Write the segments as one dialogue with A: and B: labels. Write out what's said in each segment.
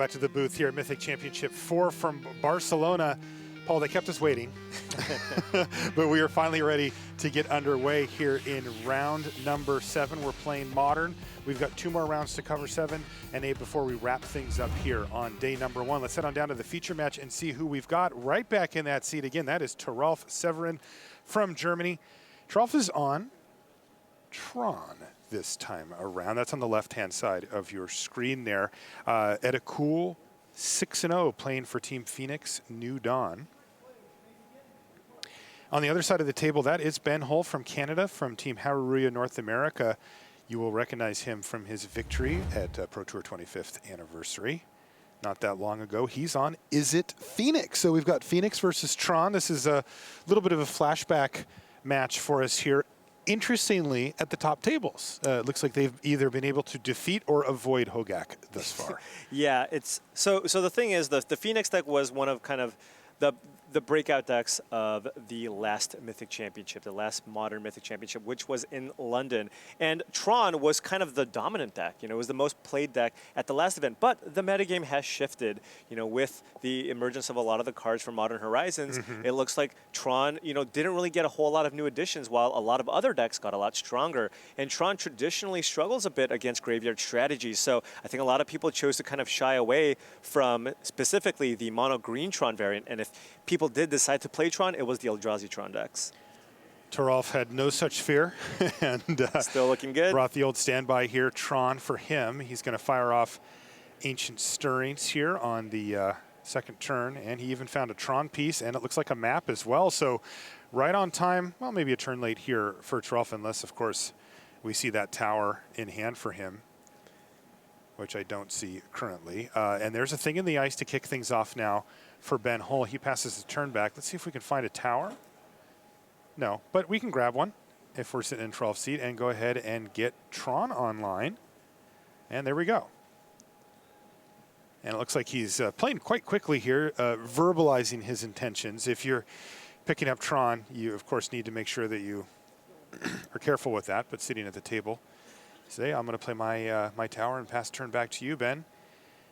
A: back to the booth here at Mythic Championship IV from Barcelona. Paul, they kept us waiting, but we are finally ready to get underway here in round number 7. We're playing Modern. We've got 2 more rounds to cover, 7 and 8, before we wrap things up here on day number 1. Let's head on down to the feature match and see who we've got right back in that seat again. That is Thoralf Severin from Germany. Thoralf is on Tron this time around. That's on the left-hand side of your screen there. At a cool 6-0, playing for Team Phoenix New Dawn. On the other side of the table, that is Ben Hull from Canada, from Team Haruruya North America. You will recognize him from his victory at Pro Tour 25th anniversary not that long ago. He's on Izzet Pheonix. So we've got Phoenix versus Tron. This is a little bit of a flashback match for us here. Interestingly, at the top tables, it looks like they've either been able to defeat or avoid Hogak thus far.
B: Yeah, it's so the thing is, the Phoenix deck was one of kind of the breakout decks of the last Mythic Championship, the last Modern Mythic Championship, which was in London. And Tron was kind of the dominant deck. You know, it was the most played deck at the last event. But the metagame has shifted, you know, with the emergence of a lot of the cards from Modern Horizons. It looks like Tron, you know, didn't really get a whole lot of new additions, while a lot of other decks got a lot stronger. And Tron traditionally struggles a bit against graveyard strategies. So I think a lot of people chose to kind of shy away from specifically the mono green Tron variant. And if people did decide to play Tron, it was the Eldrazi Tron decks.
A: Thoralf had no such fear and
B: still looking good.
A: Brought the old standby here, Tron for him. He's going to fire off Ancient Stirrings here on the second turn, and he even found a Tron piece, and it looks like a map as well. So right on time, well, maybe a turn late here for Thoralf, unless, of course, we see that tower in hand for him, which I don't see currently. And there's a thing in the ice to kick things off now for Ben Hull. He passes the turn back. Let's see if we can find a tower. No, but we can grab one if we're sitting in Thoralf's seat and go ahead and get Tron online. And there we go. And it looks like he's playing quite quickly here, verbalizing his intentions. If you're picking up Tron, you, of course, need to make sure that you are careful with that, but sitting at the table. Say, I'm going to play my, my tower and pass turn back to you, Ben.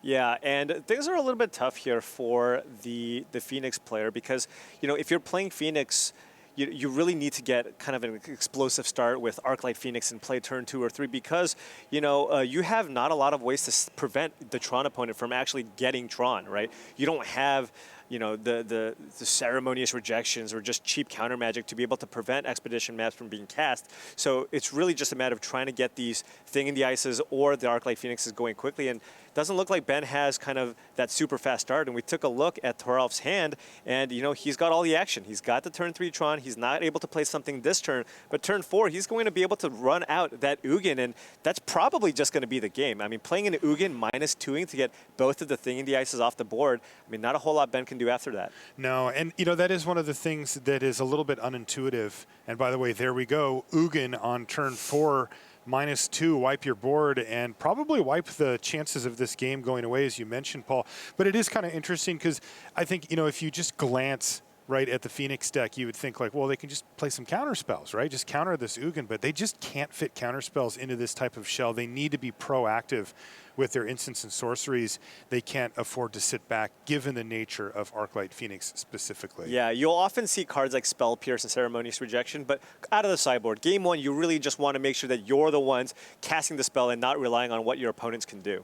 B: Yeah, and things are a little bit tough here for the Phoenix player, because, you know, if you're playing Phoenix, you really need to get kind of an explosive start with Arclight Phoenix and play turn 2 or 3, because, you know, you have not a lot of ways to prevent the Tron opponent from actually getting Tron, right? You don't have, you know, the ceremonious rejections or just cheap counter magic to be able to prevent Expedition maps from being cast. So it's really just a matter of trying to get these Thing in the Ices or the Arclight Phoenixes going quickly. And it doesn't look like Ben has kind of that super fast start. And we took a look at Thoralf's hand, and, you know, he's got all the action. He's got the turn 3 Tron. He's not able to play something this turn, but turn 4, he's going to be able to run out that Ugin, and that's probably just going to be the game. I mean, playing an Ugin minus 2ing to get both of the Thing in the Ices off the board, I mean, not a whole lot Ben can do after that.
A: No, and, you know, that is one of the things that is a little bit unintuitive. And by the way, there we go. Ugin on turn 4, -2, wipe your board, and probably wipe the chances of this game going away, as you mentioned, Paul. But it is kind of interesting because I think, you know, if you just glance right at the Phoenix deck, you would think like, well, they can just play some counter spells, right? Just counter this Ugin, but they just can't fit counter spells into this type of shell. They need to be proactive with their instants and sorceries. They can't afford to sit back, given the nature of Arclight Phoenix specifically.
B: Yeah, you'll often see cards like Spell Pierce and Ceremonious Rejection, but out of the sideboard. Game 1, you really just want to make sure that you're the ones casting the spell and not relying on what your opponents can do.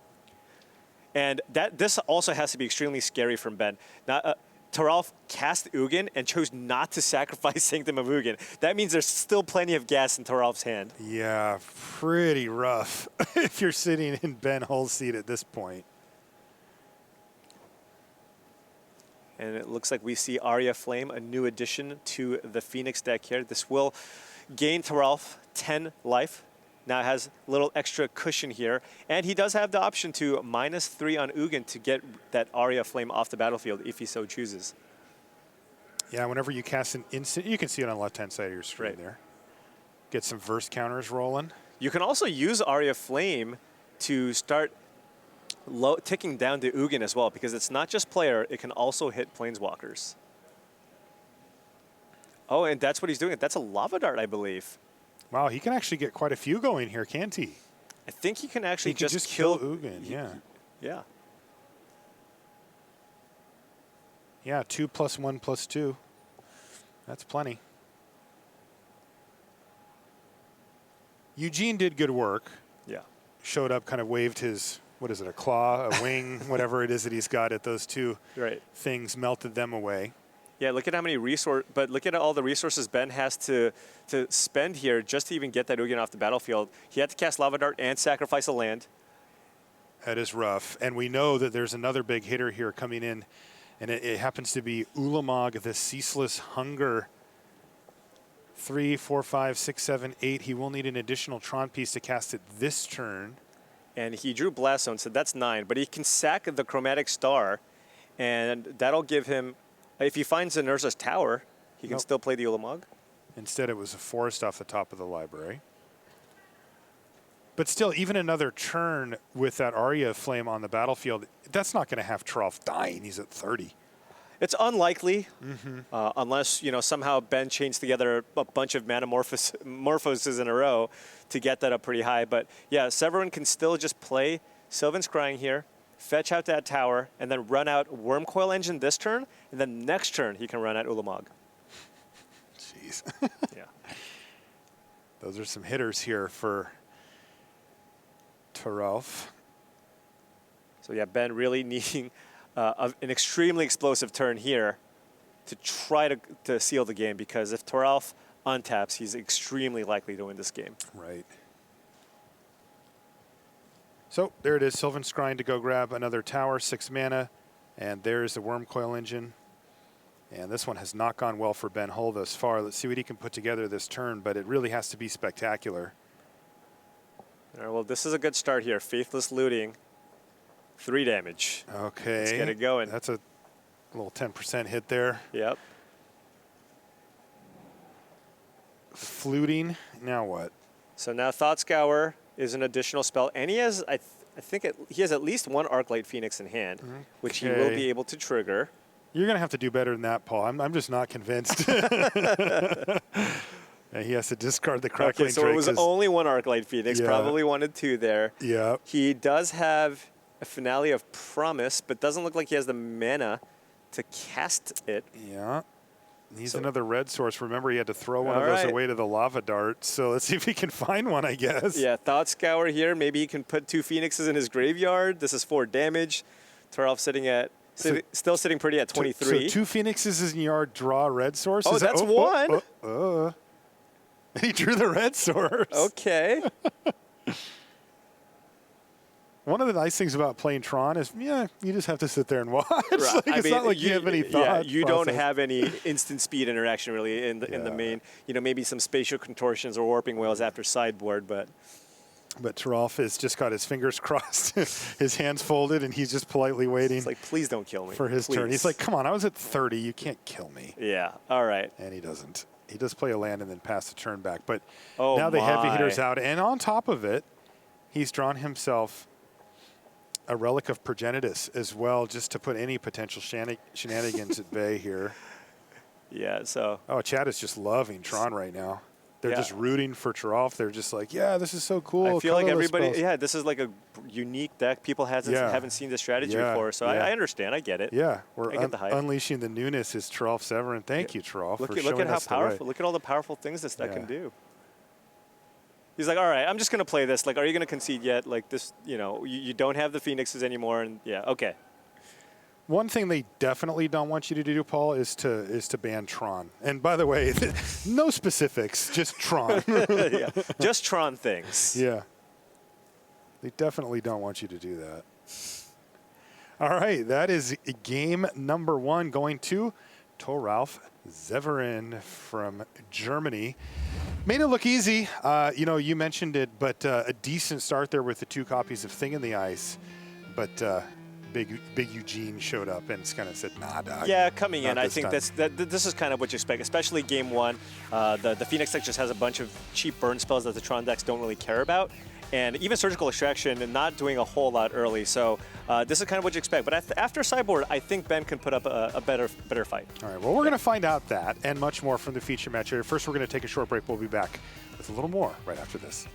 B: And this also has to be extremely scary from Ben. Now, Thoralf cast Ugin and chose not to sacrifice Sanctum of Ugin. That means there's still plenty of gas in Thoralf's hand.
A: Yeah, pretty rough if you're sitting in Ben Hull's seat at this point.
B: And it looks like we see Aria Flame, a new addition to the Phoenix deck here. This will gain Thoralf 10 life. Now has a little extra cushion here. And he does have the option to -3 on Ugin to get that Aria Flame off the battlefield if he so chooses.
A: Yeah, whenever you cast an instant, you can see it on the left-hand side of your screen there. Get some verse counters rolling.
B: You can also use Aria Flame to start ticking down the Ugin as well, because it's not just player, it can also hit planeswalkers. Oh, and that's what he's doing. That's a Lava Dart, I believe.
A: Wow, he can actually get quite a few going here, can't he?
B: I think he can actually
A: just kill Ugin, yeah.
B: Yeah.
A: Yeah, 2 + 1 + 2. That's plenty. Eugene did good work.
B: Yeah.
A: Showed up, kind of waved his, what is it, a claw, a wing, whatever it is that he's got at those two things, melted them away.
B: Yeah, look at how many but look at all the resources Ben has to spend here just to even get that Ugin off the battlefield. He had to cast Lava Dart and sacrifice a land.
A: That is rough. And we know that there's another big hitter here coming in, and it happens to be Ulamog, the Ceaseless Hunger. 3, 4, 5, 6, 7, 8. He will need an additional Tron piece to cast it this turn.
B: And he drew Blast Zone, so that's 9. But he can sack the Chromatic Star, and that'll give him, if he finds an Urza's Tower, he can still play the Ulamog.
A: Instead, it was a forest off the top of the library. But still, even another turn with that Arya Flame on the battlefield, that's not going to have Thoralf dying. He's at 30.
B: It's unlikely, unless somehow Ben chains together a bunch of Manamorphoses in a row to get that up pretty high. But yeah, Severin can still just play Sylvan Scrying here, fetch out that tower, and then run out Wormcoil Engine this turn, and then next turn he can run out Ulamog.
A: Jeez.
B: Yeah.
A: Those are some hitters here for Thoralf.
B: So yeah, Ben really needing an extremely explosive turn here to try to seal the game, because if Thoralf untaps, he's extremely likely to win this game.
A: Right. So there it is, Sylvan Scrying to go grab another tower, 6 mana, and there's the Wormcoil Engine. And this one has not gone well for Ben Hull thus far. Let's see what he can put together this turn, but it really has to be spectacular.
B: All right, well, this is a good start here. Faithless Looting. 3 damage.
A: Okay.
B: Let's get it going.
A: That's a little 10% hit there.
B: Yep.
A: Fluting. Now what?
B: So now Thought Scour is an additional spell, and he has, I think he has at least 1 Arclight Phoenix in hand, which he will be able to trigger.
A: You're going to have to do better than that, Paul. I'm just not convinced. And he has to discard the Crackling
B: Okay, so
A: Drake.
B: it was only 1 Arclight Phoenix. Probably wanted 2 there.
A: Yeah.
B: He does have a Finale of Promise, but doesn't look like he has the mana to cast it.
A: Yeah. Needs another red source. Remember, he had to throw one of those away to the Lava Dart. So let's see if he can find one, I guess.
B: Yeah, Thought Scour here. Maybe he can put 2 Phoenixes in his graveyard. This is 4 damage. Thoralf still sitting pretty at 23.
A: So 2 Phoenixes in yard, draw a red source?
B: Oh, that's 1?
A: He drew the red source.
B: Okay.
A: One of the nice things about playing Tron is, you just have to sit there and watch.
B: Right.
A: Like, it's not like you have any thought.
B: Yeah, you don't have any instant speed interaction really in the main. Maybe some spatial contortions or warping whales after sideboard, but
A: Thoralf has just got his fingers crossed, his hands folded, and he's just politely waiting.
B: It's like, please don't kill me.
A: For his turn. He's like, come on, I was at 30. You can't kill me.
B: Yeah, all right.
A: And he doesn't. He does play a land and then pass the turn back. But now the heavy hitter's out. And on top of it, he's drawn himself a Relic of Progenitus as well, just to put any potential shenanigans at bay here.
B: Yeah, so.
A: Oh, Chad is just loving Tron right now. They're just rooting for Thoralf. They're just like, yeah, this is so cool.
B: I feel like everybody, this is like a unique deck. People haven't seen this strategy before, so I understand. I get it.
A: Yeah, we're unleashing the newness is Thoralf Severin. Thank you, Thoralf, for showing us the way.
B: Look at how powerful. Look at all the powerful things this deck can do. He's like, all right, I'm just going to play this. Like, are you going to concede yet? Like this, you don't have the Phoenixes anymore, and okay.
A: One thing they definitely don't want you to do, Paul, is to ban Tron. And by the way, no specifics, just Tron.
B: Yeah, just Tron things.
A: Yeah. They definitely don't want you to do that. All right, that is game number 1 going to Thoralf Severin from Germany. Made it look easy. You mentioned it, but a decent start there with the 2 copies of Thing in the Ice. But Big Eugene showed up and kind of said, nah, dog.
B: Yeah, coming in, I think this is kind of what you expect, especially game 1. The Phoenix deck just has a bunch of cheap burn spells that the Tron decks don't really care about. And even Surgical Extraction and not doing a whole lot early. So this is kind of what you expect. But after sideboard, I think Ben can put up a better fight.
A: All right, well, we're going to find out that and much more from the feature match here. First, we're going to take a short break. We'll be back with a little more right after this.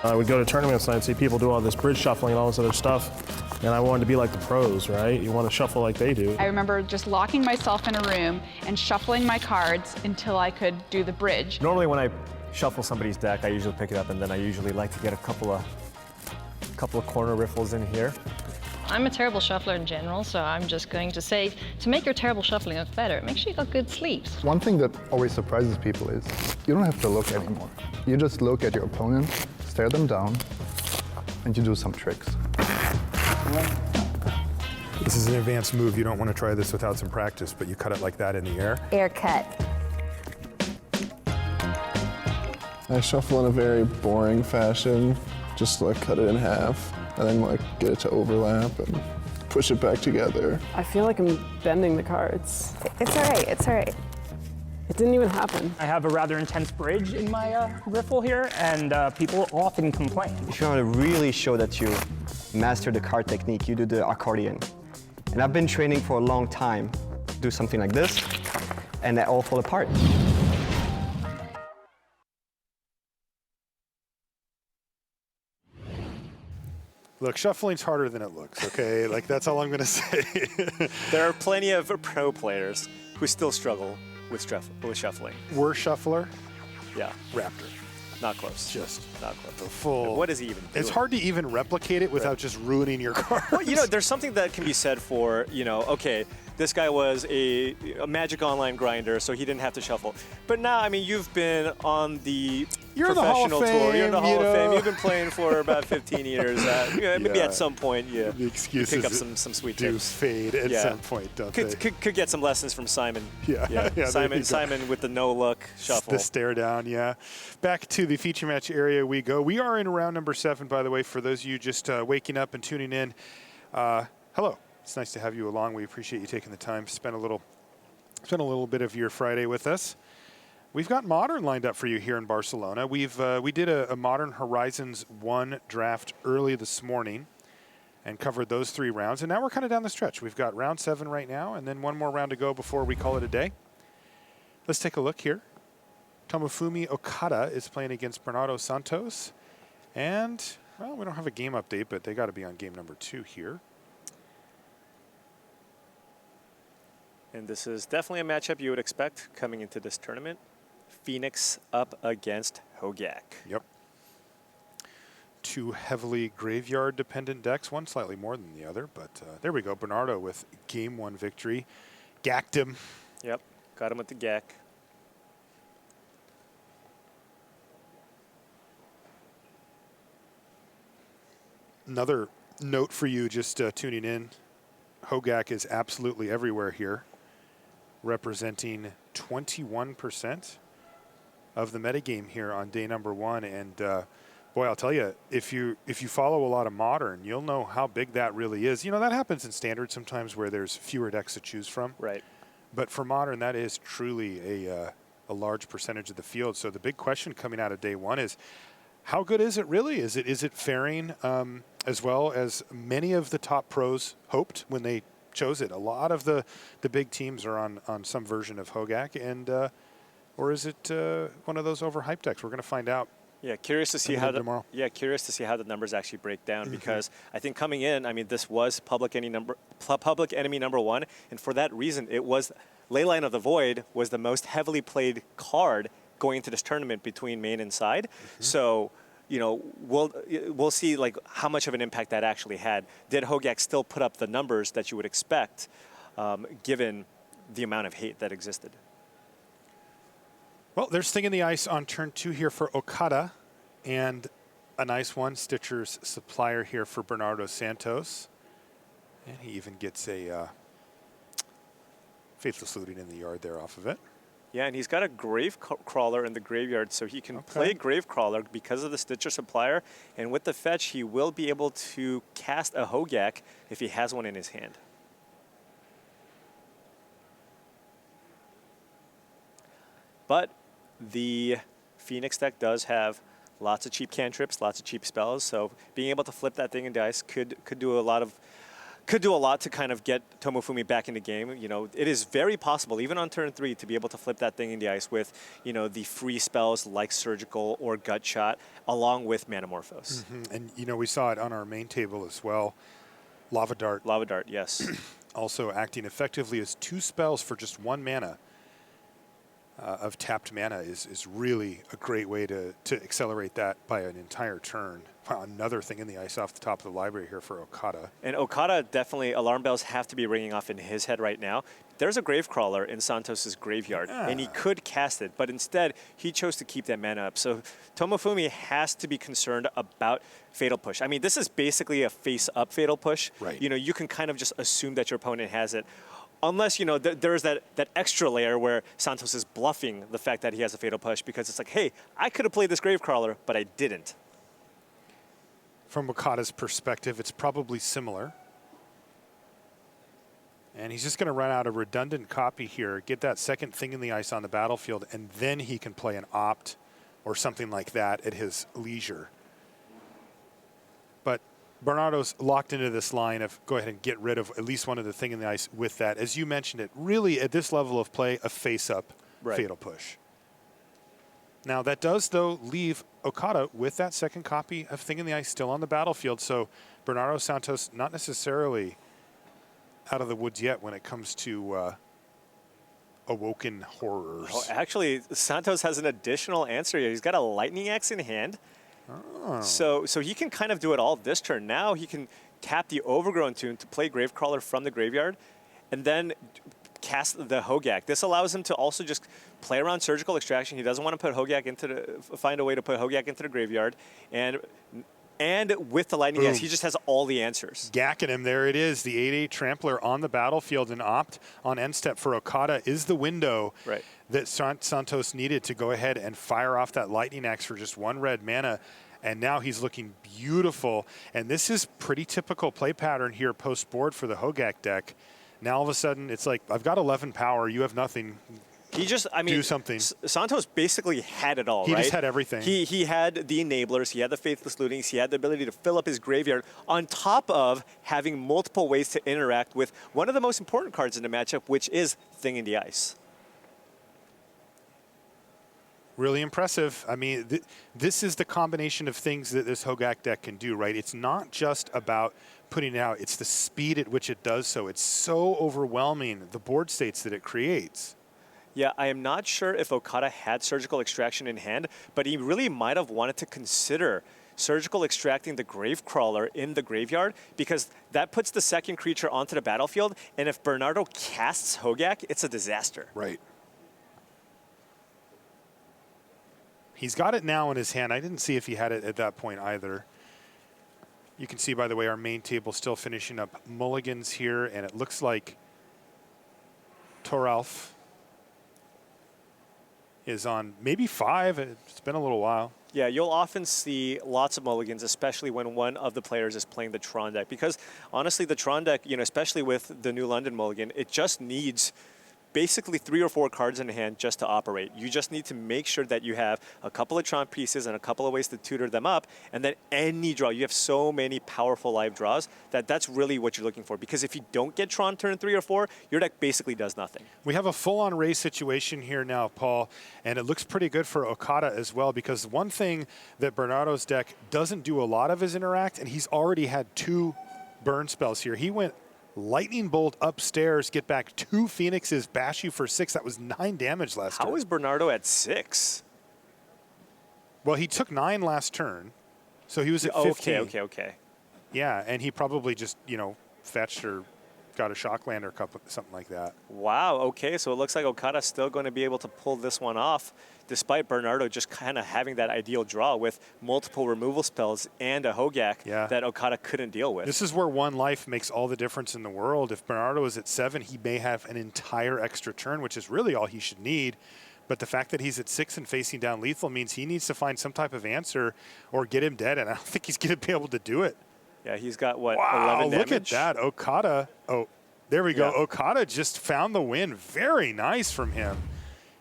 C: I would go to tournaments and I'd see people do all this bridge shuffling and all this other stuff. And I wanted to be like the pros, right? You want to shuffle like they do.
D: I remember just locking myself in a room and shuffling my cards until I could do the bridge.
E: Normally when I shuffle somebody's deck, I usually pick it up and then I usually like to get a couple of corner riffles in here.
F: I'm a terrible shuffler in general, so I'm just going to say, to make your terrible shuffling look better, make sure you got good sleeves.
G: One thing that always surprises people is you don't have to look anymore. You just look at your opponent, stare them down, and you do some tricks.
A: This is an advanced move. You don't want to try this without some practice, but you cut it like that in the air.
H: Air cut.
I: I shuffle in a very boring fashion, just like cut it in half, and then like get it to overlap and push it back together.
J: I feel like I'm bending the cards.
H: It's all right, it's all right.
J: It didn't even happen.
K: I have a rather intense bridge in my riffle here, and people often complain.
E: If you want to really show that you master the card technique, you do the accordion. And I've been training for a long time. Do something like this, and they all fall apart.
A: Look, shuffling's harder than it looks, okay? Like, that's all I'm going to say.
B: There are plenty of pro players who still struggle with shuffling.
A: Worst shuffler?
B: Yeah.
A: Raptor.
B: Not close.
A: Just
B: not close.
A: the full.
B: What is he even doing?
A: It's hard to even replicate it without just ruining your cards.
B: Well, you know, there's something that can be said for, you know, okay, this guy was a Magic Online grinder, so he didn't have to shuffle. But now, I mean, you've been on the professional tour. You're in the Hall of Fame. You've been playing for about 15 years. Maybe at some point, the excuses you pick up some sweet
A: do
B: tips.
A: fade at some point, don't they?
B: Could get some lessons from Simon.
A: Yeah.
B: Simon with the no-look shuffle.
A: The stare down, yeah. Back to the feature match area we go. We are in round number 7, by the way, for those of you just waking up and tuning in. Hello. It's nice to have you along. We appreciate you taking the time to spend a little bit of your Friday with us. We've got Modern lined up for you here in Barcelona. We did a Modern Horizons 1 draft early this morning and covered those 3 rounds. And now we're kind of down the stretch. We've got round 7 right now and then one more round to go before we call it a day. Let's take a look here. Tomofumi Okada is playing against Bernardo Santos. And, well, we don't have a game update, but they got to be on game number 2 here.
B: And this is definitely a matchup you would expect coming into this tournament. Pheonix up against Hogak.
A: Yep. 2 heavily graveyard-dependent decks, one slightly more than the other, but there we go. Bernardo with game 1 victory. Gacked him.
B: Yep, got him with the gack.
A: Another note for you just tuning in. Hogak is absolutely everywhere here, representing 21% of the metagame here on day number 1. And boy, I'll tell you, if you follow a lot of Modern, you'll know how big that really is. You know, that happens in Standard sometimes where there's fewer decks to choose from.
B: Right.
A: But for Modern, that is truly a large percentage of the field. So the big question coming out of day 1 is, how good is it really? Is it faring as well as many of the top pros hoped when they chose it? A lot of the big teams are on some version of Hogak, and or is it one of those overhyped decks? We're going to find out.
B: Yeah, curious to see how the numbers actually break down, because I think coming in, I mean, this was public enemy number 1, and for that reason, it was Leyline of the Void was the most heavily played card going into this tournament between main and side. So, you know, we'll see like how much of an impact that actually had. Did Hogak still put up the numbers that you would expect, given the amount of hate that existed?
A: Well, there's Thing in the Ice on turn 2 here for Okada, and a nice one, Stitcher's Supplier here for Bernardo Santos. And he even gets a Faithless Looting in the yard there off of it.
B: Yeah, and he's got a Grave Crawler in the graveyard, so he can play Grave Crawler because of the Stitcher Supplier. And with the fetch, he will be able to cast a Hogak if he has one in his hand. But the Pheonix deck does have lots of cheap cantrips, lots of cheap spells, so being able to flip that thing in dice could do a lot to kind of get Tomofumi back in the game. You know, it is very possible, even on turn 3, to be able to flip that thing in the ice with, you know, the free spells like Surgical or Gut Shot, along with Manamorphose.
A: And, you know, we saw it on our main table as well. Lava Dart.
B: Lava Dart, yes.
A: Also acting effectively as 2 spells for just 1 mana of tapped mana is really a great way to accelerate that by an entire turn. Wow, another thing in the ice off the top of the library here for Okada.
B: And Okada, definitely, alarm bells have to be ringing off in his head right now. There's a Gravecrawler in Santos's graveyard, and he could cast it, but instead, he chose to keep that mana up. So Tomofumi has to be concerned about Fatal Push. I mean, this is basically a face-up Fatal Push.
A: Right.
B: You know, you can kind of just assume that your opponent has it. Unless, you know, there's that extra layer where Santos is bluffing the fact that he has a Fatal Push because it's like, hey, I could have played this Gravecrawler, but I didn't.
A: From Okada's perspective, it's probably similar. And he's just going to run out a redundant copy here, get that second thing in the ice on the battlefield, and then he can play an opt or something like that at his leisure. But Bernardo's locked into this line of go ahead and get rid of at least one of the thing in the ice with that. As you mentioned it, really at this level of play, a face-up Fatal Push. Now that does, though, leave Okada with that second copy of Thing in the Ice still on the battlefield. So Bernardo Santos not necessarily out of the woods yet when it comes to Awoken Horrors.
B: Oh, actually, Santos has an additional answer here. He's got a Lightning Axe in hand.
A: Oh.
B: So he can kind of do it all this turn. Now he can tap the Overgrown Tomb to play Gravecrawler from the graveyard and then cast the Hogak. This allows him to also just play around Surgical Extraction. He doesn't want to put Hogak find a way to put Hogak into the graveyard. And with the Lightning Axe, he just has all the answers.
A: Gacking him, there it is. The 8/8 Trampler on the battlefield, and opt on end step for Okada is the window that Santos needed to go ahead and fire off that Lightning Axe for just 1 red mana. And now he's looking beautiful. And this is pretty typical play pattern here post-board for the Hogak deck. Now all of a sudden, it's like, I've got 11 power, you have nothing.
B: He just, I mean,
A: do something.
B: Santos basically had it all,
A: He
B: right?
A: just had everything.
B: He had the enablers, he had the Faithless Lootings, he had the ability to fill up his graveyard, on top of having multiple ways to interact with one of the most important cards in the matchup, which is Thing in the Ice.
A: Really impressive. I mean, this is the combination of things that this Hogak deck can do, right? It's not just about putting it out, it's the speed at which it does so. It's so overwhelming, the board states that it creates.
B: Yeah, I am not sure if Okada had Surgical Extraction in hand, but he really might have wanted to consider Surgical Extracting the Gravecrawler in the graveyard, because that puts the second creature onto the battlefield, and if Bernardo casts Hogak, it's a disaster.
A: Right. He's got it now in his hand. I didn't see if he had it at that point either. You can see, by the way, our main table still finishing up mulligans here, and it looks like Thoralf is on maybe 5. It's been a little while.
B: Yeah, you'll often see lots of mulligans, especially when one of the players is playing the Tron deck. Because honestly, the Tron deck, you know, especially with the New London mulligan, it just needs basically 3 or 4 cards in hand just to operate. You just need to make sure that you have a couple of Tron pieces and a couple of ways to tutor them up, and then any draw. You have so many powerful live draws that's really what you're looking for. Because if you don't get Tron turn 3 or 4, your deck basically does nothing.
A: We have a full-on race situation here now, Paul, and it looks pretty good for Okada as well, because one thing that Bernardo's deck doesn't do a lot of is interact, and he's already had 2 burn spells here. He went Lightning Bolt upstairs, get back 2 Phoenixes, bash you for 6. That was 9 damage last turn.
B: How is Bernardo at 6?
A: Well, he took 9 last turn, so he was at 15.
B: Okay.
A: Yeah, and he probably just, you know, fetched or got a Shockland or something like that.
B: Wow, okay, so it looks like Okada's still going to be able to pull this one off, despite Bernardo just kind of having that ideal draw with multiple removal spells and a Hogak that Okada couldn't deal with.
A: This is where 1 life makes all the difference in the world. If Bernardo is at 7, he may have an entire extra turn, which is really all he should need. But the fact that he's at 6 and facing down lethal means he needs to find some type of answer or get him dead, and I don't think he's going to be able to do it.
B: Yeah, he's got, what,
A: wow,
B: 11 damage?
A: Look at that. Okada. Oh, there we go. Okada just found the win. Very nice from him.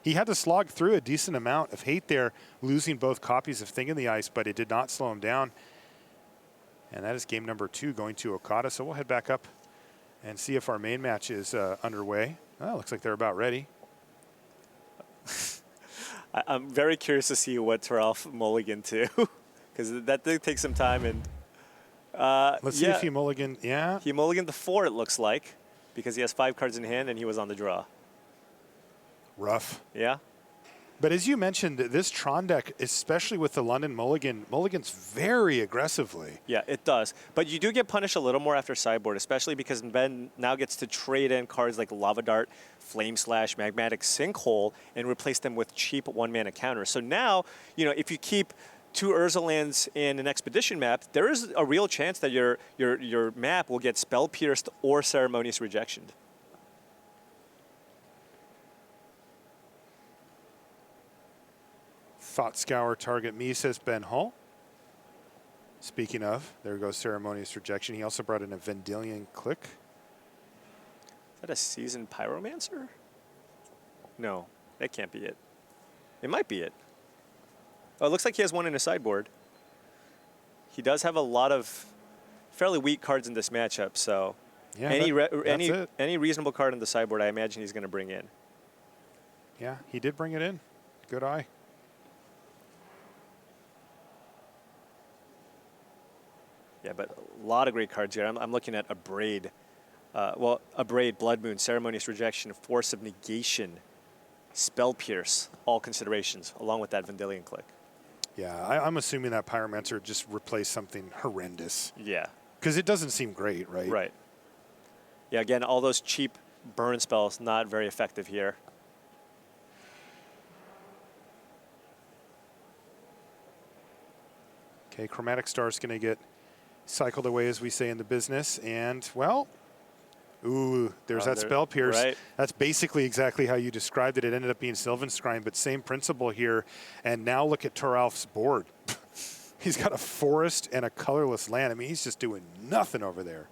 A: He had to slog through a decent amount of hate there, losing both copies of Thing in the Ice, but it did not slow him down. And that is game number 2 going to Okada. So we'll head back up and see if our main match is underway. Oh, looks like they're about ready.
B: I'm very curious to see what Thoralf mulligan to, because that did take some time. And
A: Let's see if he mulliganed. Yeah.
B: He mulliganed the 4, it looks like, because he has 5 cards in hand and he was on the draw.
A: Rough.
B: Yeah.
A: But as you mentioned, this Tron deck, especially with the London mulligan, mulligans very aggressively.
B: Yeah, it does. But you do get punished a little more after sideboard, especially because Ben now gets to trade in cards like Lava Dart, Flame Slash, Magmatic Sinkhole, and replace them with cheap 1-mana counters. So now, you know, if you keep 2 Urza lands in an Expedition map, there is a real chance that your map will get Spell Pierced or Ceremonious Rejection.
A: Thought Scour target me, says Ben Hull. Speaking of, there goes Ceremonious Rejection. He also brought in a Vendilion Click.
B: Is that a Seasoned Pyromancer? No, that can't be it. It might be it. Oh, it looks like he has one in his sideboard. He does have a lot of fairly weak cards in this matchup, so
A: Yeah,
B: any reasonable card in the sideboard, I imagine he's going to bring in.
A: Yeah, he did bring it in. Good eye.
B: Yeah, but a lot of great cards here. I'm looking at Abrade. Abrade, Blood Moon, Ceremonious Rejection, Force of Negation, Spell Pierce, all considerations, along with that Vendilion Click.
A: Yeah, I'm assuming that Pyromancer just replaced something horrendous.
B: Yeah.
A: Because it doesn't seem great, right?
B: Right. Yeah, again, all those cheap burn spells, not very effective here.
A: Okay, Chromatic Star's going to get cycled away, as we say in the business. And, well, ooh, there's that Spell Pierce.
B: Right.
A: That's basically exactly how you described it. It ended up being Sylvan Scrying, but same principle here. And now look at Thoralf's board. He's got a forest and a colorless land. I mean, he's just doing nothing over there.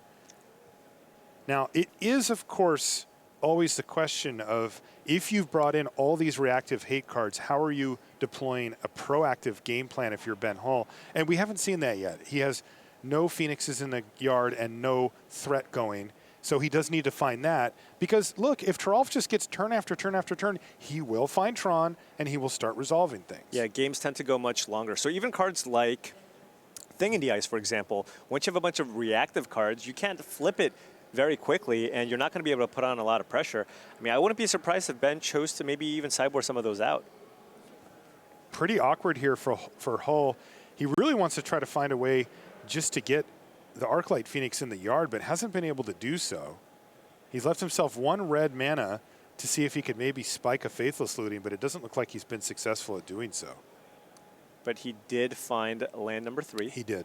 A: Now, it is, of course, always the question of if you've brought in all these reactive hate cards, how are you deploying a proactive game plan if you're Ben Hull? And we haven't seen that yet. He has no Phoenixes in the yard and no threat going. So he does need to find that. Because, look, if Thoralf just gets turn after turn after turn, he will find Tron and he will start resolving things.
B: Yeah, games tend to go much longer. So even cards like Thing in the Ice, for example, once you have a bunch of reactive cards, you can't flip it very quickly, and you're not going to be able to put on a lot of pressure. I mean, I wouldn't be surprised if Ben chose to maybe even sideboard some of those out.
A: Pretty awkward here for Hull. He really wants to try to find a way just to get the Arclight Phoenix in the yard, but hasn't been able to do so. He's left himself 1 red mana to see if he could maybe spike a Faithless Looting, but it doesn't look like he's been successful at doing so.
B: But he did find land number 3.
A: He did.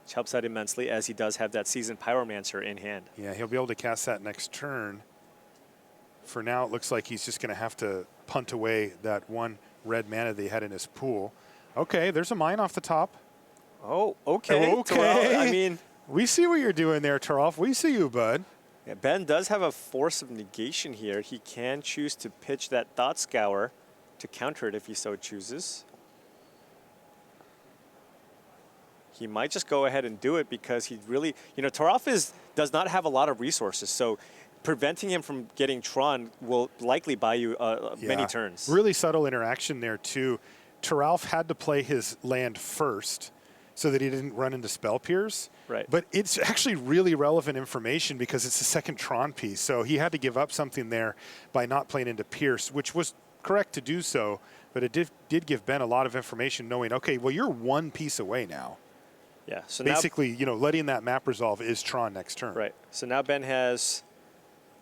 B: Which helps out immensely, as he does have that Seasoned Pyromancer in hand.
A: Yeah, he'll be able to cast that next turn. For now, it looks like he's just going to have to punt away that 1 red mana that he had in his pool. Okay, there's a mine off the top.
B: Oh, okay.
A: Okay.
B: Thoralf, I mean,
A: we see what you're doing there, Thoralf. We see you, bud.
B: Yeah, Ben does have a Force of Negation here. He can choose to pitch that Thought Scour to counter it if he so chooses. He might just go ahead and do it because he really, you know, Thoralf does not have a lot of resources, so preventing him from getting Tron will likely buy you many turns.
A: Really subtle interaction there, too. Thoralf had to play his land first so that he didn't run into Spell Pierce.
B: Right.
A: But it's actually really relevant information because it's the second Tron piece. So he had to give up something there by not playing into Pierce, which was correct to do so. But it did give Ben a lot of information knowing, okay, well, you're 1 piece away now.
B: Yeah. So
A: basically, you know, letting that map resolve is Tron next turn.
B: Right. So now Ben has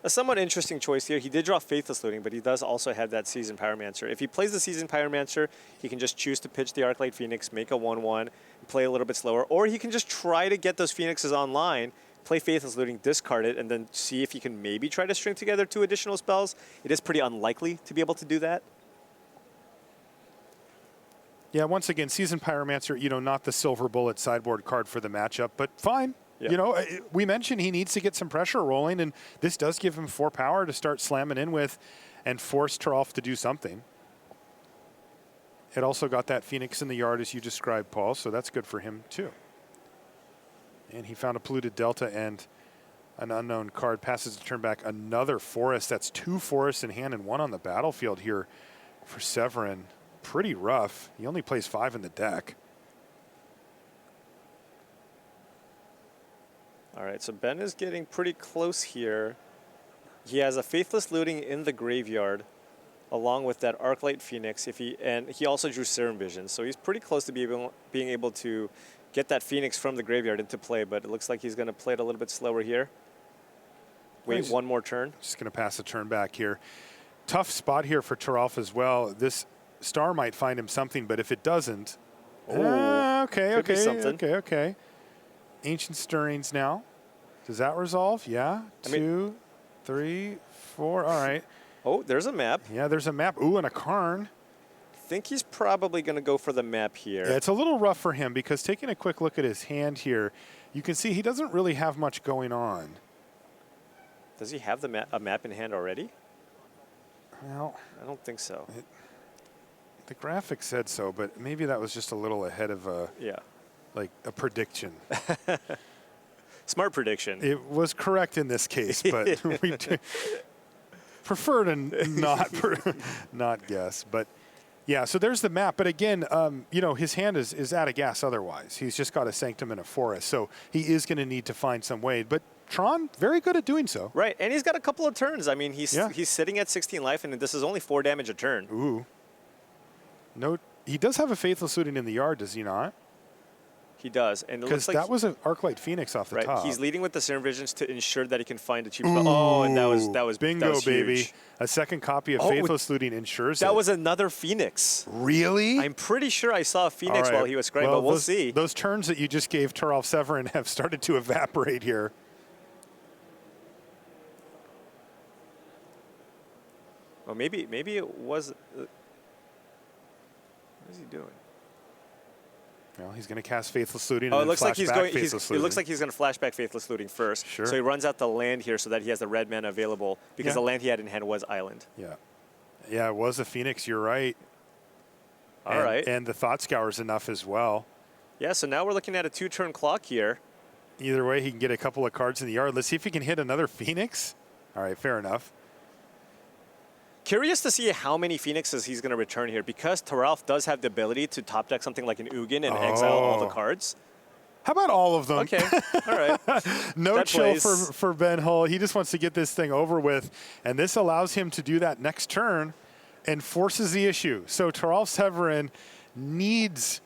B: a somewhat interesting choice here. He did draw Faithless Looting, but he does also have that Seasoned Pyromancer. If he plays the Seasoned Pyromancer, he can just choose to pitch the Arclight Phoenix, make a 1/1, and play a little bit slower. Or he can just try to get those Phoenixes online, play Faithless Looting, discard it, and then see if he can maybe try to string together 2 additional spells. It is pretty unlikely to be able to do that.
A: Yeah, once again, Seasoned Pyromancer, you know, not the silver bullet sideboard card for the matchup, but fine. Yep. You know, we mentioned he needs to get some pressure rolling, and this does give him 4 power to start slamming in with and force Thoralf to do something. It also got that Phoenix in the yard, as you described, Paul, so that's good for him, too. And he found a Polluted Delta and an unknown card. Passes to turn back another forest. That's 2 forests in hand and 1 on the battlefield here for Severin. Pretty rough. He only plays 5 in the deck.
B: right, so Ben is getting pretty close here. He has a Faithless Looting in the graveyard, along with that Arclight Phoenix. And he also drew Serum Vision, so he's pretty close to being able to get that Phoenix from the graveyard into play. But it looks like he's going to play it a little bit slower here. Wait one more turn.
A: Just going to pass a turn back here. Tough spot here for Thoralf as well. This star might find him something, but if it doesn't, okay. Ancient Stirrings now. Does that resolve? Yeah. 2, 3, 4. All right.
B: Oh, there's a map.
A: Yeah, there's a map. Ooh, and a Karn.
B: I think he's probably going to go for the map here.
A: Yeah, it's a little rough for him because taking a quick look at his hand here, you can see he doesn't really have much going on.
B: Does he have a map in hand already?
A: Well,
B: I don't think so.
A: The graphic said so, but maybe that was just a little ahead of like a prediction.
B: Smart prediction.
A: It was correct in this case, but we prefer to not guess. But yeah, so there's the map. But again, you know, his hand is out of gas otherwise. He's just got a Sanctum and a Forest, so he is going to need to find some way. But Tron, very good at doing so.
B: Right, and he's got a couple of turns. I mean, he's sitting at 16 life, and this is only 4 damage a turn.
A: Ooh. No, he does have a Faithless Looting in the yard, does he not?
B: He does, and it looks like
A: that was an Arclight Phoenix off the top.
B: He's leading with the Serum Visions to ensure that he can find a cheap. Oh, and that was
A: bingo,
B: that was
A: baby!
B: Huge.
A: A second copy of Faithless Looting ensures
B: that was another Phoenix.
A: Really?
B: I'm pretty sure I saw a Phoenix while he was scrying, but we'll see.
A: Those turns that you just gave Thoralf Severin have started to evaporate here.
B: Well, maybe it was. What is he doing?
A: Well, he's going to cast Faithless Looting.
B: Oh,
A: and
B: it looks like he's going.
A: It
B: looks like he's going to flashback Faithless Looting first.
A: Sure.
B: So he runs out the land here so that he has the red mana available because the land he had in hand was Island.
A: Yeah. Yeah, it was a Phoenix. You're right.
B: All right.
A: And the Thought Scour's enough as well.
B: Yeah. So now we're looking at a 2-turn clock here.
A: Either way, he can get a couple of cards in the yard. Let's see if he can hit another Phoenix. All right, fair enough.
B: Curious to see how many Phoenixes he's going to return here because Thoralf does have the ability to top deck something like an Ugin and exile all the cards.
A: How about all of them?
B: Okay, all right.
A: No
B: that
A: chill
B: plays.
A: for Ben Hull. He just wants to get this thing over with, and this allows him to do that next turn and forces the issue. So Thoralf Severin needs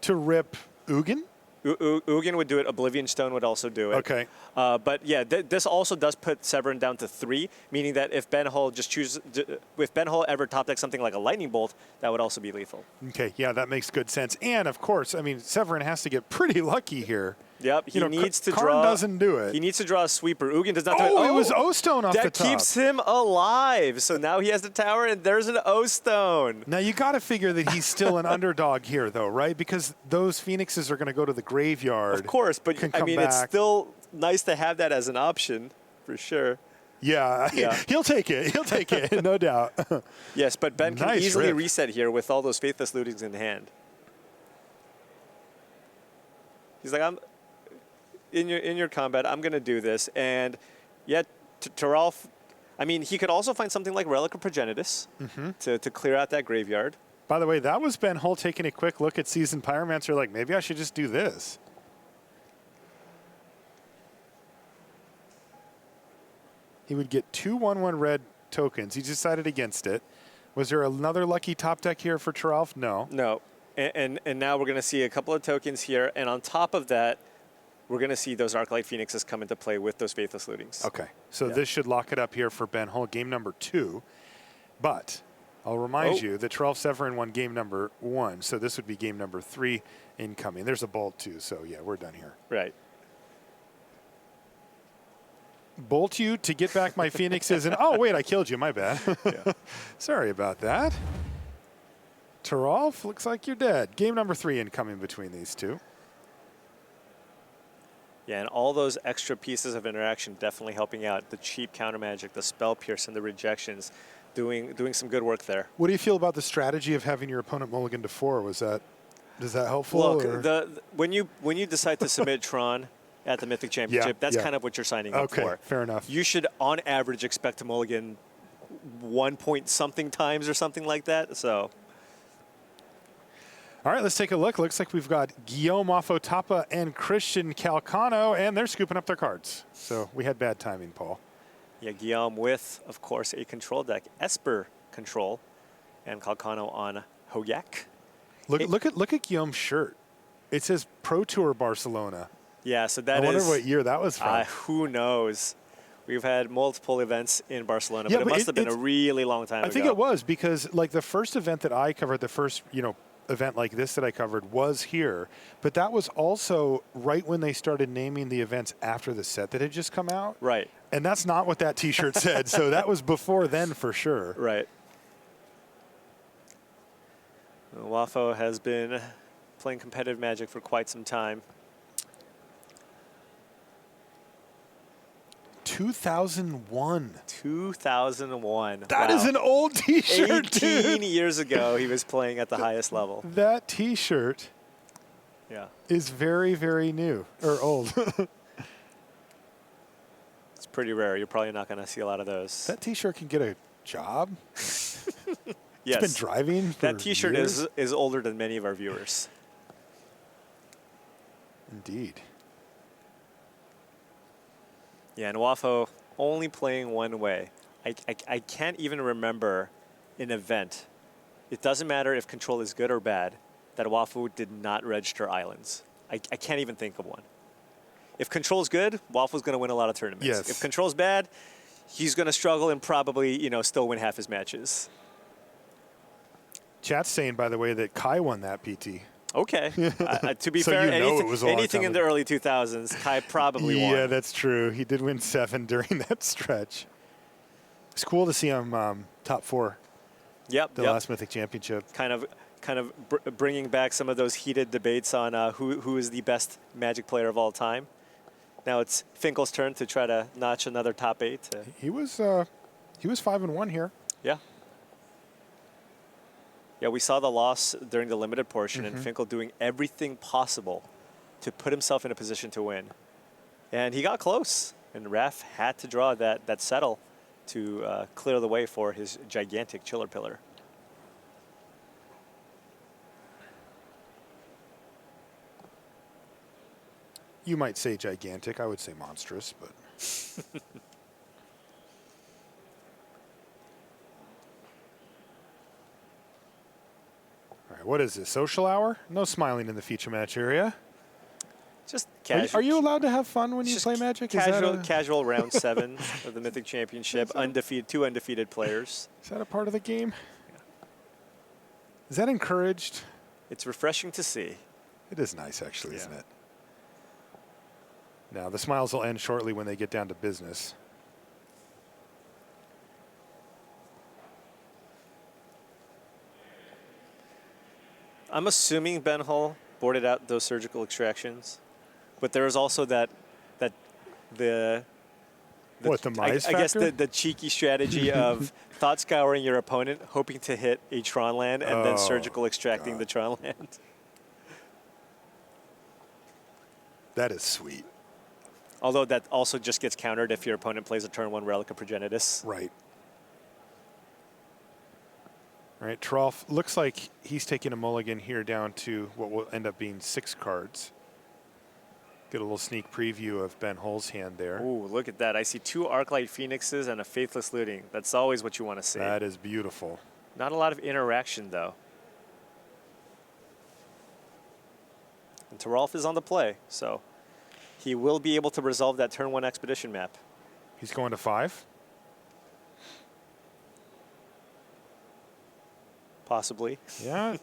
A: to rip Ugin.
B: Ugin would do it. Oblivion Stone would also do it.
A: Okay.
B: But yeah, this also does put Severin down to 3, meaning that if Ben Hull if Ben Hull ever top decks something like a Lightning Bolt, that would also be lethal.
A: Okay, yeah, that makes good sense. And of course, I mean, Severin has to get pretty lucky here.
B: Yep, he needs to
A: Karn
B: draw.
A: doesn't do it.
B: He needs to draw a sweeper. Ugin does not do it.
A: Oh, it was O-Stone off the top.
B: That keeps him alive. So now he has the tower, and there's an O-Stone.
A: Now, you got to figure that he's still an underdog here, though, right? Because those Phoenixes are going to go to the graveyard.
B: Of course, but I mean, it's still nice to have that as an option, for sure.
A: Yeah, he'll take it. He'll take it, no doubt.
B: Yes, but Ben can
A: Nice
B: easily
A: rip.
B: reset here with all those Faithless Lootings in hand. He's like, I'm in your combat. I'm going to do this, and yet Thoralf. I mean, he could also find something like Relic of Progenitus to clear out that graveyard.
A: By the way, that was Ben Hull taking a quick look at Seasoned Pyromancer, like, maybe I should just do this. He would get 2 1/1 red tokens. He decided against it. Was there another lucky top deck here for Thoralf? No.
B: No. And now we're going to see a couple of tokens here, and on top of that, we're going to see those Arclight Phoenixes come into play with those Faithless Lootings.
A: Okay, so this should lock it up here for Ben Hull, game number 2. But I'll remind you that Thoralf Severin won game number 1, so this would be game number 3 incoming. There's a bolt too, so yeah, we're done here.
B: Right.
A: Bolt you to get back my Phoenixes, and oh wait, I killed you, my bad. Sorry about that. Thoralf, looks like you're dead. Game number 3 incoming between these two.
B: Yeah, and all those extra pieces of interaction definitely helping out. The cheap counter magic, the spell pierce, and the rejections, doing some good work there.
A: What do you feel about the strategy of having your opponent mulligan to 4? Is that helpful?
B: Look, when you decide to submit Tron at the Mythic Championship, that's kind of what you're signing up for.
A: Okay, fair enough.
B: You should, on average, expect to mulligan 1 point something times or something like that. So.
A: All right, let's take a look. Looks like we've got Guillaume Afotapa and Christian Calcano, and they're scooping up their cards. So we had bad timing, Paul.
B: Yeah, Guillaume with, of course, a control deck, Esper control, and Calcano on Hogak.
A: Look at Guillaume's shirt. It says Pro Tour Barcelona.
B: Yeah, so that is.
A: I wonder what year that was from.
B: Who knows? We've had multiple events in Barcelona, but it must have been a really long time ago.
A: I think it was because, like, the first event that I covered, the first, event like this that I covered was here, but that was also right when they started naming the events after the set that had just come out.
B: Right.
A: And that's not what that T-shirt said, so that was before then for sure.
B: Right. Wafo has been playing competitive Magic for quite some time.
A: 2001.
B: 2001.
A: That is an old T-shirt,
B: 18 years ago, he was playing at the highest level.
A: That T-shirt is very, very new, or old.
B: It's pretty rare. You're probably not going to see a lot of those.
A: That T-shirt can get a job.
B: Yes.
A: It's been driving for
B: That T-shirt
A: years.
B: is older than many of our viewers.
A: Indeed.
B: Yeah, and Wafo only playing one way. I can't even remember an event. It doesn't matter if control is good or bad, that Wafo did not register islands. I can't even think of one. If control is good, Wafo's going to win a lot of tournaments.
A: Yes.
B: If control's bad, he's going to struggle and probably, still win half his matches.
A: Chat's saying, by the way, that Kai won that PT.
B: Okay. To be
A: So
B: fair,
A: it was a long
B: anything
A: time
B: in the
A: ago.
B: early 2000s, Kai probably won.
A: Yeah, that's true. He did win 7 during that stretch. It's cool to see him top 4.
B: Yep.
A: The last Mythic Championship.
B: Kind of bringing back some of those heated debates on who is the best Magic player of all time. Now it's Finkel's turn to try to notch another top 8.
A: He was 5-1 here.
B: Yeah. Yeah, we saw the loss during the limited portion, and Finkel doing everything possible to put himself in a position to win. And he got close, and Raf had to draw that settle to clear the way for his gigantic Chiller Pillar.
A: You might say gigantic. I would say monstrous, but... All right, what is this, social hour? No smiling in the feature match area.
B: Just casual.
A: Are you allowed to have fun when you play Magic?
B: Casual round 7 of the Mythic Championship. Two undefeated players.
A: Is that a part of the game? Is that encouraged?
B: It's refreshing to see.
A: It is nice, actually, isn't it? Now, the smiles will end shortly when they get down to business.
B: I'm assuming Ben Hull boarded out those surgical extractions, but there is also the
A: mice
B: I guess
A: factor?
B: the cheeky strategy of thought scouring your opponent, hoping to hit a Tron land, and then surgical extracting the Tron land.
A: That is sweet.
B: Although that also just gets countered if your opponent plays a turn 1 Relic of Progenitus.
A: Right. All right, Thoralf looks like he's taking a mulligan here down to what will end up being 6 cards. Get a little sneak preview of Ben Hull's hand there.
B: Ooh, look at that. I see 2 Arclight Phoenixes and a Faithless Looting. That's always what you want to see.
A: That is beautiful.
B: Not a lot of interaction, though. And Thoralf is on the play, so he will be able to resolve that turn 1 Expedition map.
A: He's going to 5?
B: Possibly.
A: Yeah.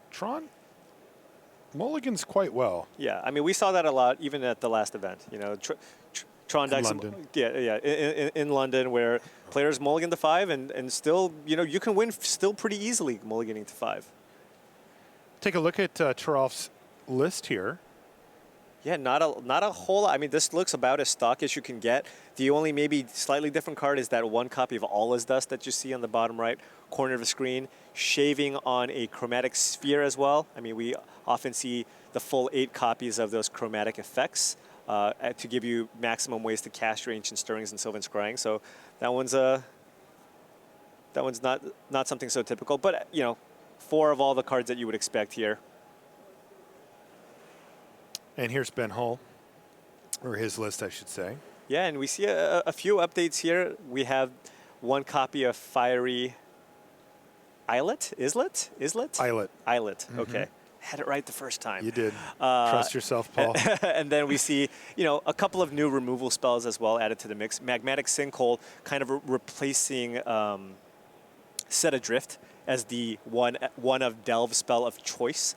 A: Tron mulligans quite well.
B: Yeah, I mean, we saw that a lot even at the last event. Tron decks,
A: London.
B: in London, where players mulligan to 5, and still, you can win still pretty easily mulliganing to 5.
A: Take a look at Thoralf's list here.
B: Yeah, not a whole lot. I mean, this looks about as stock as you can get. The only maybe slightly different card is that 1 copy of Allah's Dust that you see on the bottom right corner of the screen, shaving on a chromatic sphere as well. I mean, we often see the full 8 copies of those chromatic effects to give you maximum ways to cast your Ancient Stirrings and Sylvan Scrying. So that one's not something so typical, but 4 of all the cards that you would expect here.
A: And here's Ben Hull, or his list, I should say.
B: Yeah, and we see a few updates here. We have 1 copy of Fiery Izzet? Izzet, okay. Had it right the first time.
A: You did. Trust yourself, Paul.
B: And then we see, a couple of new removal spells as well added to the mix. Magmatic Sinkhole kind of replacing Set Adrift as the one of Delve spell of choice,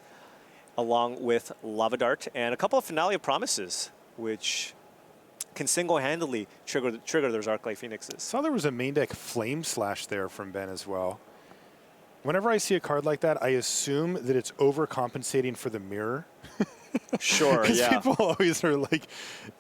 B: along with Lava Dart and a couple of Finale of Promises, which can single-handedly trigger those Arclight Phoenixes.
A: Saw there was a main deck Flame Slash there from Ben as well. Whenever I see a card like that, I assume that it's overcompensating for the mirror.
B: Sure, yeah.
A: People always are like,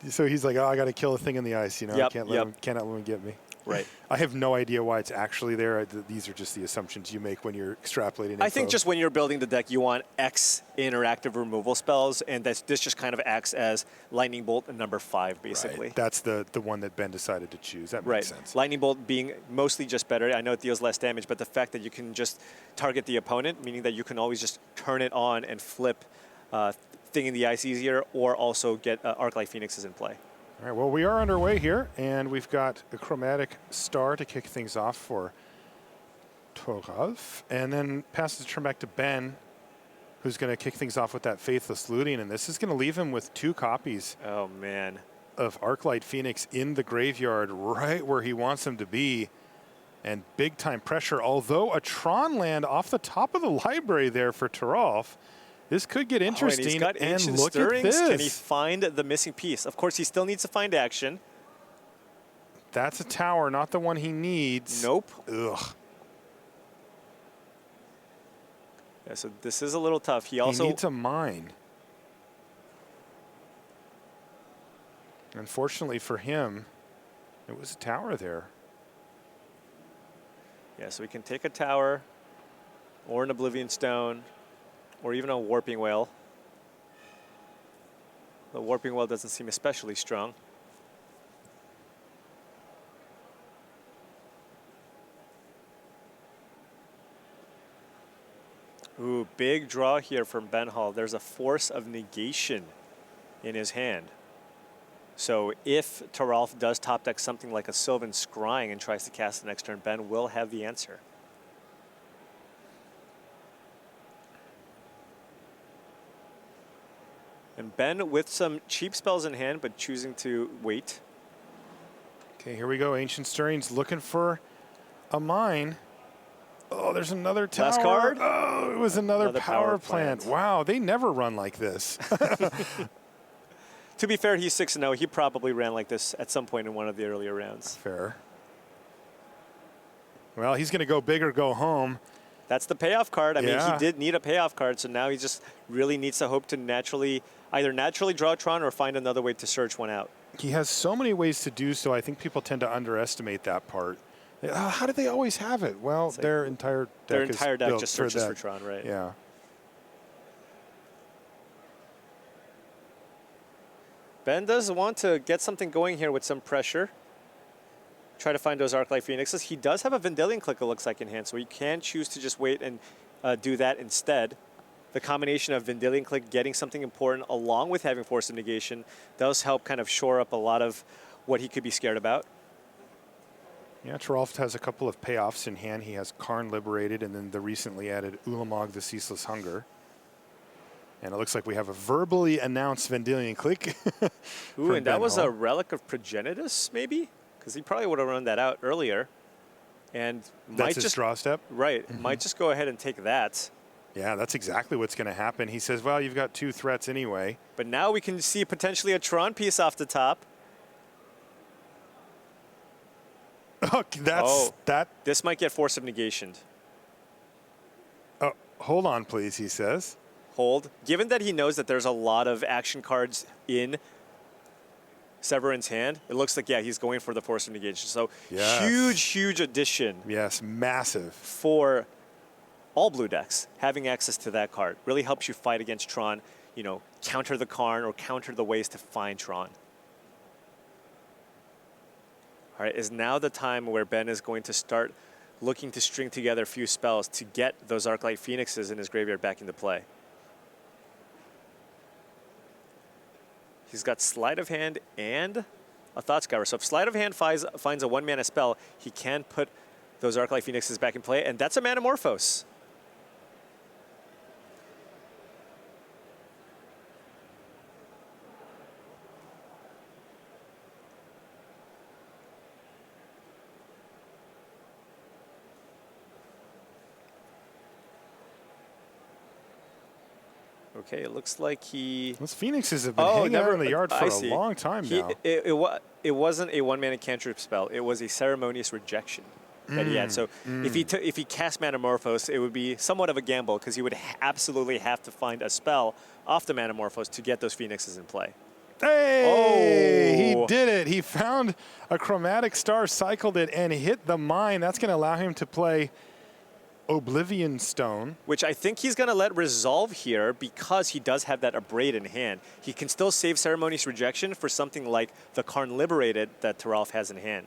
A: so he's like, oh, I got to kill a thing in the ice, I
B: Yep,
A: cannot let him get me.
B: Right.
A: I have no idea why it's actually there. These are just the assumptions you make when you're extrapolating info.
B: I think just when you're building the deck, you want X interactive removal spells, and this just kind of acts as Lightning Bolt number 5, basically.
A: Right. That's the one that Ben decided to choose. That makes sense.
B: Lightning Bolt being mostly just better. I know it deals less damage, but the fact that you can just target the opponent, meaning that you can always just turn it on and flip Thing in the Ice easier, or also get Arclight Phoenixes in play.
A: All right, well, we are underway here, and we've got a Chromatic Star to kick things off for Thoralf, and then pass the turn back to Ben, who's going to kick things off with that Faithless Looting, and this is going to leave him with 2 copies
B: Oh, man.
A: of Arclight Phoenix in the graveyard, right where he wants them to be, and big-time pressure, although a Tron land off the top of the library there for Thoralf. This could get interesting,
B: and he's got Ancient
A: look
B: Stirrings.
A: at this.
B: Can he find the missing piece? Of course, he still needs to find action.
A: That's a tower, not the one he needs.
B: Nope.
A: Ugh.
B: Yeah, so this is a little tough. He also
A: needs a mine. Unfortunately for him, it was a tower there.
B: Yeah, so we can take a tower, or an Oblivion Stone, or even a Warping Whale. The Warping Whale doesn't seem especially strong. Ooh, big draw here from Ben Hull. There's a Force of Negation in his hand. So if Thoralf does top deck something like a Sylvan Scrying and tries to cast the next turn, Ben will have the answer. And Ben with some cheap spells in hand, but choosing to wait.
A: Okay, here we go. Ancient Stirrings looking for a mine. Oh, there's another tower.
B: Last card.
A: Oh, it was another power plant. Wow, they never run like this.
B: To be fair, he's 6-0. He probably ran like this at some point in one of the earlier rounds.
A: Fair. Well, he's going to go big or go home.
B: That's the payoff card. I mean,
A: Yeah.
B: he did need a payoff card, so now he just really needs to hope to either naturally draw Tron or find another way to search one out.
A: He has so many ways to do so. I think people tend to underestimate that part. How do they always have it? Well,
B: like
A: their entire deck
B: Their
A: is
B: entire deck
A: built
B: just searches
A: that.
B: for Tron, right?
A: Yeah.
B: Ben does want to get something going here with some pressure. Try to find those Arclight Phoenixes. He does have a Vendilion Click, it looks like, in hand, so he can choose to just wait and do that instead. The combination of Vendilion Click getting something important along with having Force of Negation does help kind of shore up a lot of what he could be scared about.
A: Yeah, Thoralf has a couple of payoffs in hand. He has Karn Liberated and then the recently added Ulamog, the Ceaseless Hunger. And it looks like we have a verbally announced Vendilion Click.
B: Ooh, and that was a Relic of Progenitus, maybe? Because he probably would have run that out earlier. And
A: That's his draw step?
B: Right. Might just go ahead and take that.
A: Yeah, that's exactly what's going to happen. He says, well, you've got 2 threats anyway.
B: But now we can see potentially a Tron piece off the top.
A: Oh,
B: This might get Force of Negation.
A: Oh, hold on, please, he says.
B: Hold. Given that he knows that there's a lot of action cards in Severin's hand, it looks like, yeah, he's going for the Force of Negation. So
A: Yes.
B: huge addition.
A: Yes, massive.
B: For all blue decks, having access to that card really helps you fight against Tron, counter the Karn or counter the ways to find Tron. All right, is now the time where Ben is going to start looking to string together a few spells to get those Arclight Phoenixes in his graveyard back into play. He's got Sleight of Hand and a Thought Scour. So if Sleight of Hand finds a 1-mana spell, he can put those Arclight Phoenixes back in play, and that's a Manamorphose. Okay, it looks like he...
A: Those Phoenixes have been hanging out in the yard for a long time now.
B: It wasn't a 1-mana cantrip spell. It was a Ceremonious Rejection that he had. So if he cast Manamorphose, it would be somewhat of a gamble because he would absolutely have to find a spell off the Manamorphose to get those Phoenixes in play.
A: Hey, he did it. He found a Chromatic Star, cycled it, and hit the mine. That's going to allow him to play Oblivion Stone.
B: Which I think he's going to let resolve here because he does have that Abrade in hand. He can still save Ceremonious Rejection for something like the Karn Liberated that Thoralf has in hand.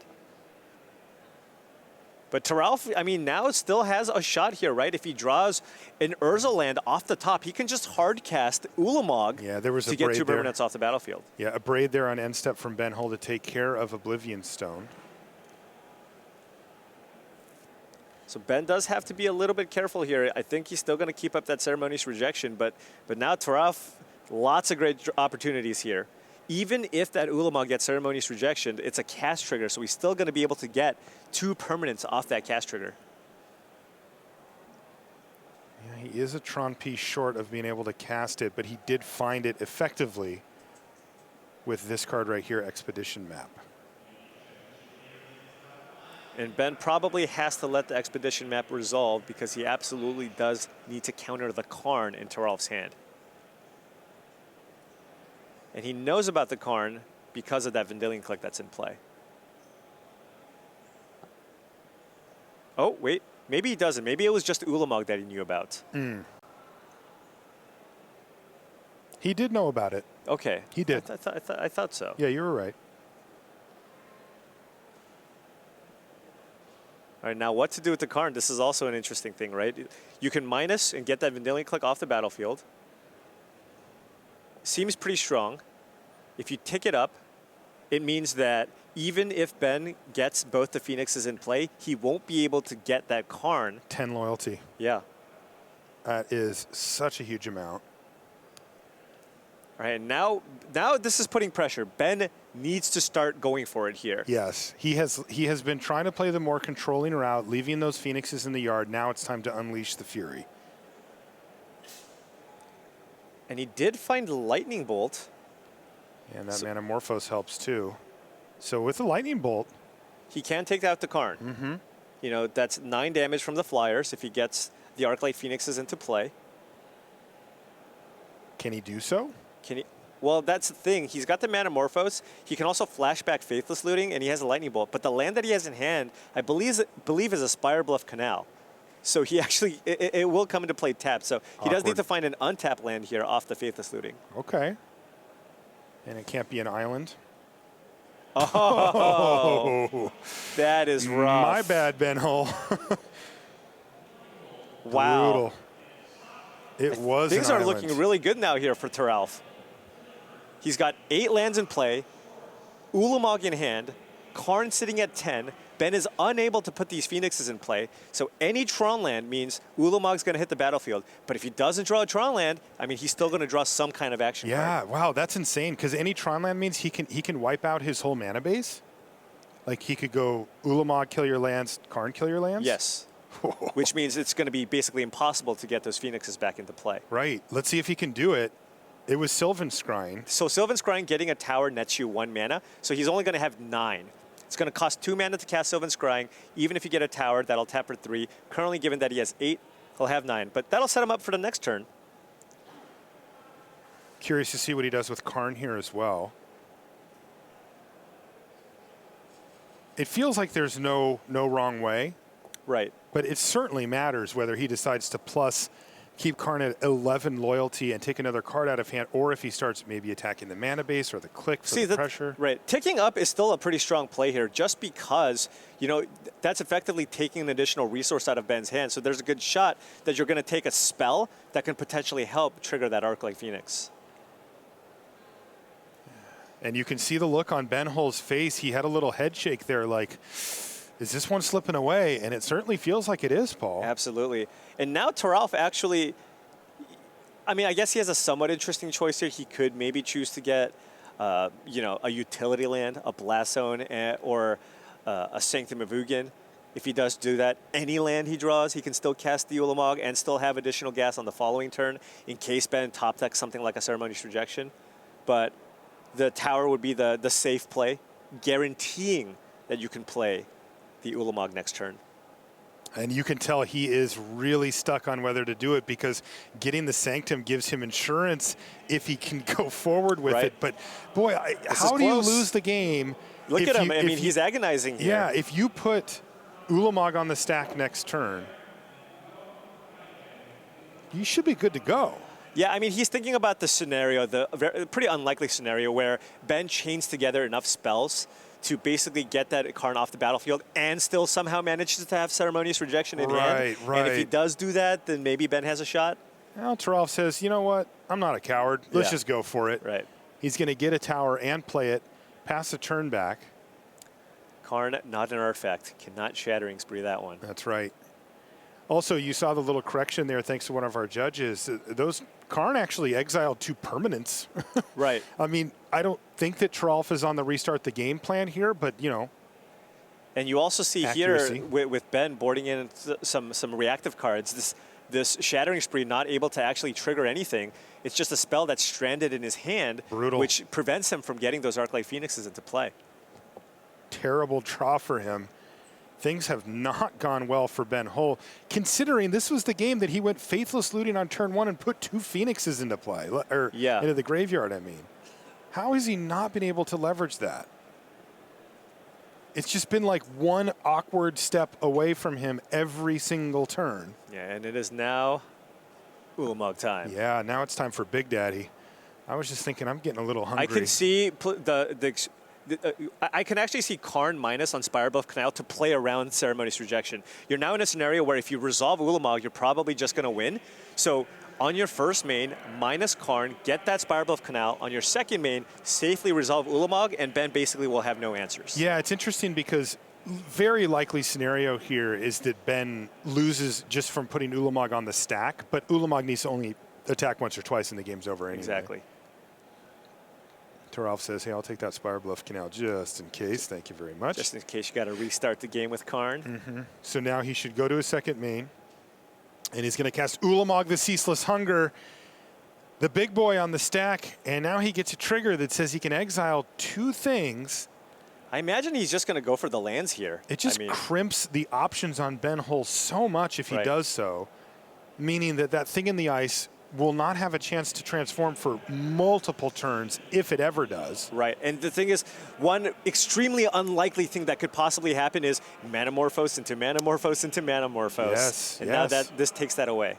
B: But Thoralf, I mean, now still has a shot here, right? If he draws an Urza land off the top, he can just hard cast Ulamog to get 2 permanents off the battlefield.
A: Yeah, a Braid there on end step from Ben Hull to take care of Oblivion Stone.
B: So Ben does have to be a little bit careful here. I think he's still going to keep up that Ceremonious Rejection, but now Thoralf, lots of great opportunities here. Even if that Ulamog gets Ceremonious Rejection, it's a cast trigger, so he's still going to be able to get 2 permanents off that cast trigger.
A: Yeah, he is a Tron piece short of being able to cast it, but he did find it effectively with this card right here, Expedition Map.
B: And Ben probably has to let the Expedition Map resolve because he absolutely does need to counter the Karn in Thoralf's hand. And he knows about the Karn because of that Vendilion Clique that's in play. Oh, wait. Maybe he doesn't. Maybe it was just Ulamog that he knew about.
A: He did know about it.
B: Okay.
A: He did.
B: I thought so.
A: Yeah, you were right.
B: All right, now what to do with the Karn? This is also an interesting thing, right? You can minus and get that Vendilion Clique off the battlefield. Seems pretty strong. If you tick it up, it means that even if Ben gets both the Phoenixes in play, he won't be able to get that Karn.
A: 10 loyalty.
B: Yeah.
A: That is such a huge amount.
B: All right, now this is putting pressure. Ben needs to start going for it here.
A: Yes, he has been trying to play the more controlling route, leaving those Phoenixes in the yard. Now it's time to unleash the fury.
B: And he did find Lightning Bolt.
A: And that Manamorphose helps too. So with the Lightning Bolt,
B: he can take out the Karn. You know, that's 9 damage from the Flyers if he gets the Arclight Phoenixes into play.
A: Can he do so?
B: Can he? Well, that's the thing. He's got the Manamorphose. He can also flashback Faithless Looting, and he has a Lightning Bolt. But the land that he has in hand, I believe is a Spire Bluff Canal. So he actually, it will come into play tapped. So he does need to find an untapped land here off the Faithless Looting.
A: Okay. And it can't be an island.
B: Oh, that is rough.
A: My bad, Ben Hull.
B: Wow.
A: Brutal. It was
B: Things
A: an
B: are
A: island.
B: looking really good now here for Thoralf. He's got 8 lands in play, Ulamog in hand, Karn sitting at 10. Ben is unable to put these Phoenixes in play, so any Tron land means Ulamog's going to hit the battlefield. But if he doesn't draw a Tron land, I mean, he's still going to draw some kind of action card.
A: Wow, that's insane, because any Tron land means he can wipe out his whole mana base? Like he could go Ulamog, kill your lands, Karn, kill your lands?
B: Yes. Which means it's going to be basically impossible to get those Phoenixes back into play.
A: Right. Let's see if he can do it. It was Sylvan Scrying.
B: So Sylvan Scrying getting a tower nets you 1 mana, so he's only going to have 9. It's going to cost 2 mana to cast Sylvan Scrying. Even if you get a tower, that'll tap for 3. Currently, given that he has 8, he'll have 9. But that'll set him up for the next turn.
A: Curious to see what he does with Karn here as well. It feels like there's no wrong way.
B: Right.
A: But it certainly matters whether he decides to plus keep Karn at 11 loyalty and take another card out of hand, or if he starts maybe attacking the mana base or the click for the pressure.
B: Right. Ticking up is still a pretty strong play here, just because, you know, that's effectively taking an additional resource out of Ben's hand. So there's a good shot that you're going to take a spell that can potentially help trigger that Arclight Phoenix.
A: And you can see the look on Ben Hull's face. He had a little head shake there, like, is this one slipping away? And it certainly feels like it is, Paul.
B: Absolutely. And now Thoralf actually, I mean, I guess he has a somewhat interesting choice here. He could maybe choose to get, you know, a utility land, a Blast Zone, or a Sanctum of Ugin. If he does do that, any land he draws, he can still cast the Ulamog and still have additional gas on the following turn in case Ben top decks something like a Ceremonious Rejection. But the tower would be the safe play, guaranteeing that you can play the Ulamog next turn.
A: And you can tell he is really stuck on whether to do it, because getting the Sanctum gives him insurance if he can go forward with it. But boy, how do you lose the game?
B: Look at him. I mean, he's agonizing here.
A: Yeah, if you put Ulamog on the stack next turn, you should be good to go.
B: Yeah, I mean, he's thinking about the scenario, the pretty unlikely scenario where Ben chains together enough spells to basically get that Karn off the battlefield and still somehow manages to have Ceremonious Rejection in hand.
A: Right.
B: And if he does do that, then maybe Ben has a shot.
A: Well, Thoralf says, you know what? I'm not a coward. Let's just go for it.
B: Right.
A: He's going to get a tower and play it, pass a turn back.
B: Karn, not an artifact. Cannot Shattering Spree that one.
A: That's right. Also, you saw the little correction there thanks to one of our judges. Those Karn actually exiled 2 permanents.
B: Right.
A: I mean, I don't think that Thoralf is on the restart the game plan here, but, you know.
B: And you also see
A: accuracy
B: here with Ben boarding in some reactive cards, this Shattering Spree not able to actually trigger anything. It's just a spell that's stranded in his hand, which prevents him from getting those Arclight Phoenixes into play.
A: Terrible draw for him. Things have not gone well for Ben Hull, considering this was the game that he went Faithless Looting on turn 1 and put 2 Phoenixes into play, or into the graveyard, I mean. How has he not been able to leverage that? It's just been like one awkward step away from him every single turn.
B: Yeah, and it is now Ulamog time.
A: Yeah, now it's time for Big Daddy. I was just thinking, I'm getting a little hungry.
B: I can see I can actually see Karn minus on Spirebluff Canal to play around Ceremonious Rejection. You're now in a scenario where if you resolve Ulamog, you're probably just going to win. So on your first main, minus Karn, get that Spirebluff Canal. On your second main, safely resolve Ulamog, and Ben basically will have no answers.
A: Yeah, it's interesting because very likely scenario here is that Ben loses just from putting Ulamog on the stack, but Ulamog needs to only attack once or twice and the game's over anyway.
B: Exactly.
A: Thoralf says, hey, I'll take that Spirebluff Canal just in case. Thank you very much.
B: Just in case you got to restart the game with Karn.
A: So now he should go to his second main, and he's going to cast Ulamog the Ceaseless Hunger, the big boy on the stack, and now he gets a trigger that says he can exile 2 things.
B: I imagine he's just going to go for the lands here.
A: It just crimps the options on Ben Hull so much if he does so, meaning that that thing in the ice will not have a chance to transform for multiple turns if it ever does.
B: Right, and the thing is, one extremely unlikely thing that could possibly happen is Manamorphose into Manamorphose into Manamorphose.
A: Yes,
B: and now this takes that away.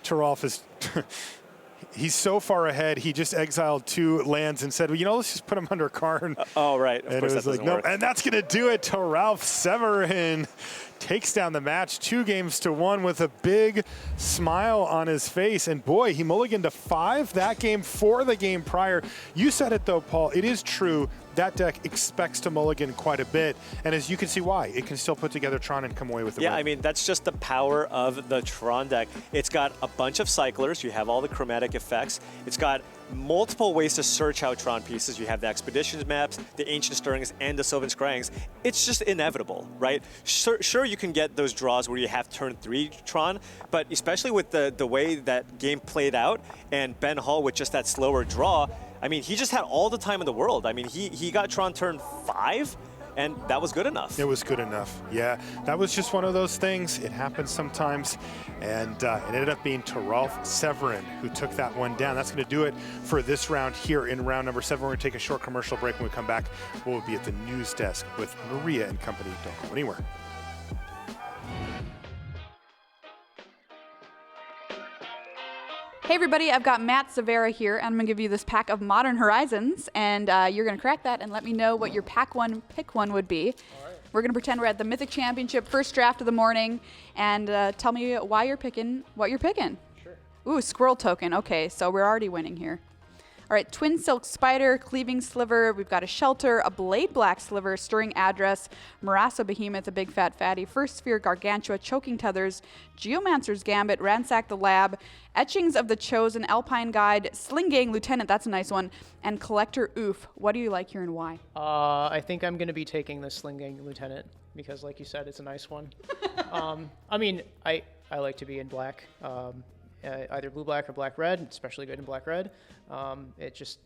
A: Thoralf is... He's so far ahead, he just exiled 2 lands and said, well, you know, let's just put them under Karn.
B: Oh, right. Of
A: and
B: course
A: it was like, no, and that's going to do it. Thoralf Severin takes down the match 2-1 with a big smile on his face. And boy, he mulliganed to 5 that game for the game prior. You said it though, Paul. It is true. That deck expects to mulligan quite a bit. And as you can see why, it can still put together Tron and come away with the win.
B: Yeah, I mean, that's just the power of the Tron deck. It's got a bunch of cyclers. You have all the chromatic effects. It's got multiple ways to search out Tron pieces. You have the Expeditions maps, the Ancient Stirrings, and the Sylvan Scryings. It's just inevitable, right? Sure, you can get those draws where you have turn 3 Tron, but especially with the way that game played out and Ben Hull with just that slower draw, I mean, he just had all the time in the world. I mean, he got Tron turn 5, and that was good enough.
A: It was good enough, yeah. That was just one of those things. It happens sometimes, and it ended up being Thoralf Severin who took that one down. That's going to do it for this round here in round number 7. We're going to take a short commercial break. When we come back, we'll be at the news desk with Maria and company. Don't go anywhere.
D: Hey everybody, I've got Matt Severa here, and I'm going to give you this pack of Modern Horizons, and you're going to crack that and let me know what your pack one, pick one would be. All right. We're going to pretend we're at the Mythic Championship, first draft of the morning, and tell me why you're picking what you're picking. Sure. Ooh, Squirrel Token. Okay, so we're already winning here. All right, Twin Silk Spider, Cleaving Sliver, we've got a Shelter, a Blade Black Sliver, Stirring Address, Marasa Behemoth, a Big Fat Fatty, First Sphere Gargantua, Choking Tethers, Geomancer's Gambit, Ransack the Lab, Etchings of the Chosen, Alpine Guide, Sling Gang Lieutenant, that's a nice one, and Collector Oof. What do you like here and why?
K: I think I'm going to be taking the Sling Gang Lieutenant because, like you said, it's a nice one. I mean, I like to be in black. Either blue-black or black-red, especially good in black-red. It's just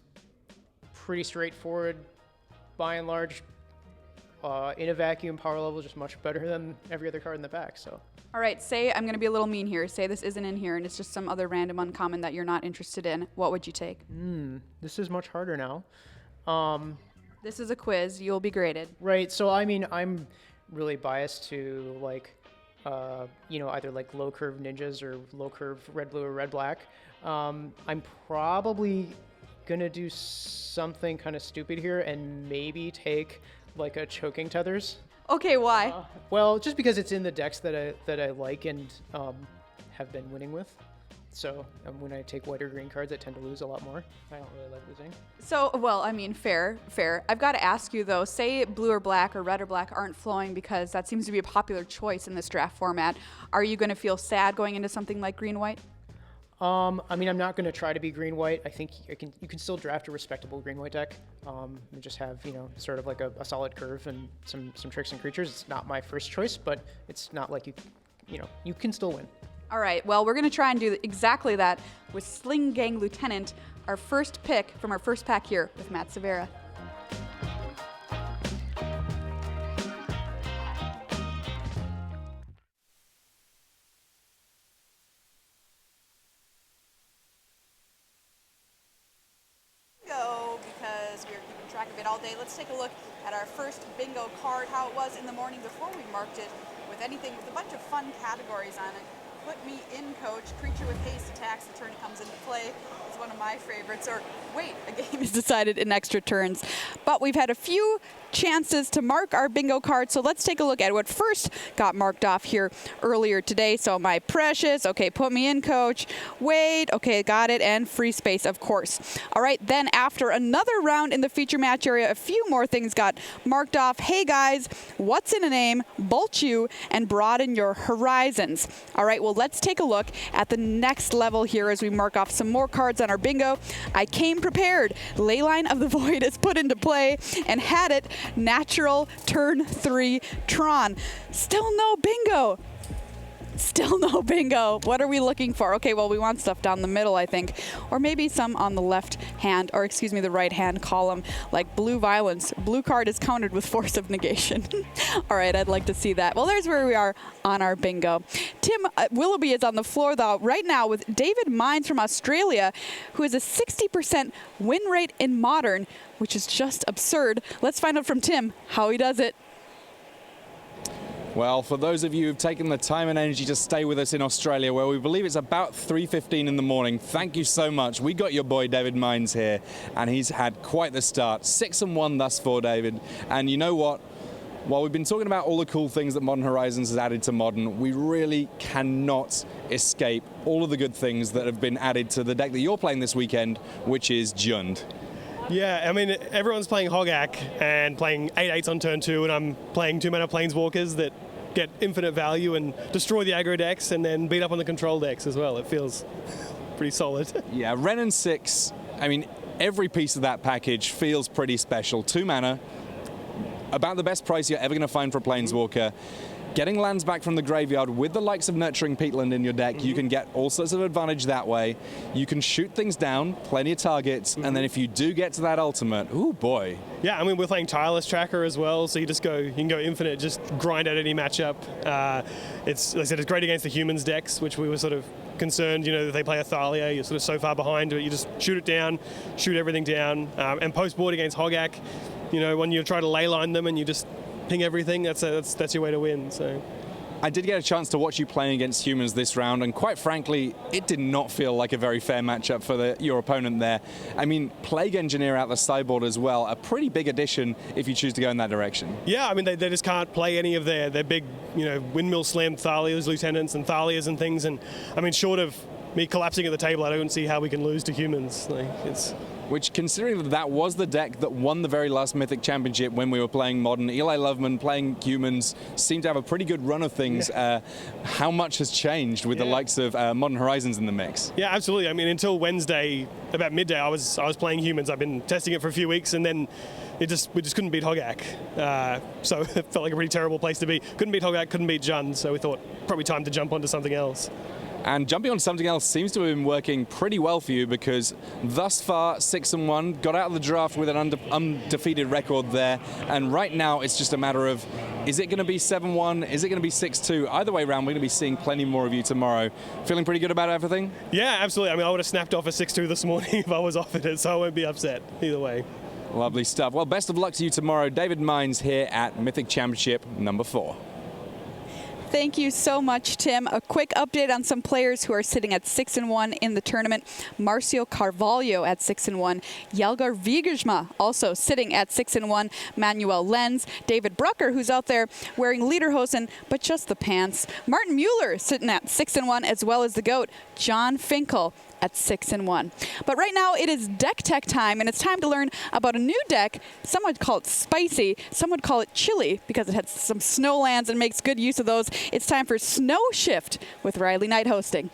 K: pretty straightforward, by and large. In a vacuum, power level is just much better than every other card in the pack. So.
D: All right, say I'm going to be a little mean here. Say this isn't in here and it's just some other random uncommon that you're not interested in. What would you take?
K: This is much harder now.
D: This is a quiz. You'll be graded.
K: Right, so I mean, I'm really biased to like either like low curve ninjas or low curve red blue or red black. I'm probably gonna do something kind of stupid here and maybe take like a Choking Tethers.
D: Okay, why?
K: Well, just because it's in the decks that I like and have been winning with. So when I take white or green cards, I tend to lose a lot more. I don't really like losing.
D: So, well, I mean, fair. I've got to ask you, though, say blue or black or red or black aren't flowing because that seems to be a popular choice in this draft format. Are you going to feel sad going into something like green-white?
K: I mean, I'm not going to try to be green-white. I think you can still draft a respectable green-white deck and just have, sort of like a solid curve and some tricks and creatures. It's not my first choice, but it's not like you can still win.
D: All right, well, we're going to try and do exactly that with Sling Gang Lieutenant, our first pick from our first pack here with Matt Severa. Bingo, because we're keeping track of it all day. Let's take a look at our first bingo card, how it was in the morning before we marked it with anything with a bunch of fun categories on it. Put me in, coach. Creature with haste attacks. The turn comes into play. It's one of my favorites. Or wait, a game is decided in extra turns. But we've had a few chances to mark our bingo card, so let's take a look at what first got marked off here earlier today. So my precious, okay, put me in, coach. Wait, okay, got it, and free space, of course. All right, then after another round in the feature match area, a few more things got marked off. Hey guys, what's in a name? Bolt you and broaden your horizons. All right, well, let's take a look at the next level here as we mark off some more cards on our bingo. I came prepared. Leyline of the Void is put into play and had it. Natural turn 3 Tron. Still no bingo. Still no bingo. What are we looking for? Okay, well, we want stuff down the middle, I think. Or maybe some on the left hand, or excuse me, the right hand column, like blue violence. Blue card is countered with force of negation. All right, I'd like to see that. Well, there's where we are on our bingo. Tim Willoughby is on the floor, though, right now with David Mines from Australia, who has a 60% win rate in Modern, which is just absurd. Let's find out from Tim how he does it.
H: Well, for those of you who've taken the time and energy to stay with us in Australia, where we believe it's about 3:15 in the morning, thank you so much. We got your boy David Mines here, and he's had quite the start. 6-1 thus far, David. And you know what? While we've been talking about all the cool things that Modern Horizons has added to Modern, we really cannot escape all of the good things that have been added to the deck that you're playing this weekend, which is Jund.
L: Yeah, I mean, everyone's playing Hogak and playing 8/8s on turn 2, and I'm playing 2-mana Planeswalkers that get infinite value and destroy the aggro decks and then beat up on the control decks as well. It feels pretty solid.
H: Yeah, Ren and 6, I mean, every piece of that package feels pretty special. 2 mana, about the best price you're ever going to find for a Planeswalker. Getting lands back from the graveyard with the likes of Nurturing Peatland in your deck, you can get all sorts of advantage that way. You can shoot things down, plenty of targets, and then if you do get to that ultimate, ooh boy.
L: Yeah, I mean, we're playing Tireless Tracker as well, so you can go infinite, just grind out any matchup. It's, like I said, it's great against the humans decks, which we were sort of concerned, that they play a Thalia, you're sort of so far behind, but you just shoot it down, shoot everything down, and post-board against Hogak, when you try to leyline them and you just ping everything, that's your way to win. So
H: I did get a chance to watch you playing against humans this round, and quite frankly, it did not feel like a very fair matchup for your opponent there. I mean, Plague Engineer out the sideboard as well, a pretty big addition if you choose to go in that direction.
L: Yeah, I mean, they just can't play any of their big, windmill slam Thalia's lieutenants and Thalias and things, and I mean, short of me collapsing at the table, I don't see how we can lose to humans.
H: Which, considering that was the deck that won the very last Mythic Championship when we were playing Modern, Eli Loveman playing humans seemed to have a pretty good run of things. Yeah. How much has changed with the likes of Modern Horizons in the mix?
L: Yeah, absolutely. I mean, until Wednesday, about midday, I was playing humans. I've been testing it for a few weeks, and then we just couldn't beat Hogak. So it felt like a pretty terrible place to be. Couldn't beat Hogak, couldn't beat Jund, so we thought probably time to jump onto something else.
H: And jumping on something else seems to have been working pretty well for you, because thus far 6-1, got out of the draft with an undefeated record there, and right now it's just a matter of, is it going to be 7-1, is it going to be 6-2? Either way around, we're going to be seeing plenty more of you tomorrow. Feeling pretty good about everything?
L: Yeah, absolutely. I mean, I would have snapped off a 6-2 this morning if I was offered it, so I won't be upset either way.
H: Lovely stuff. Well, best of luck to you tomorrow. David Mines here at Mythic Championship number 4.
D: Thank you so much, Tim. A quick update on some players who are sitting at 6-1 in the tournament. Marcio Carvalho at 6-1. Jelgar Vigersma also sitting at 6-1. Manuel Lenz. David Brucker, who's out there wearing lederhosen, but just the pants. Martin Mueller sitting at 6-1, as well as the GOAT, John Finkel, at 6-1. But right now it is deck tech time, and it's time to learn about a new deck. Some would call it spicy, some would call it chilly, because it has some snow lands and makes good use of those. It's time for Snow Shift with Riley Knight hosting.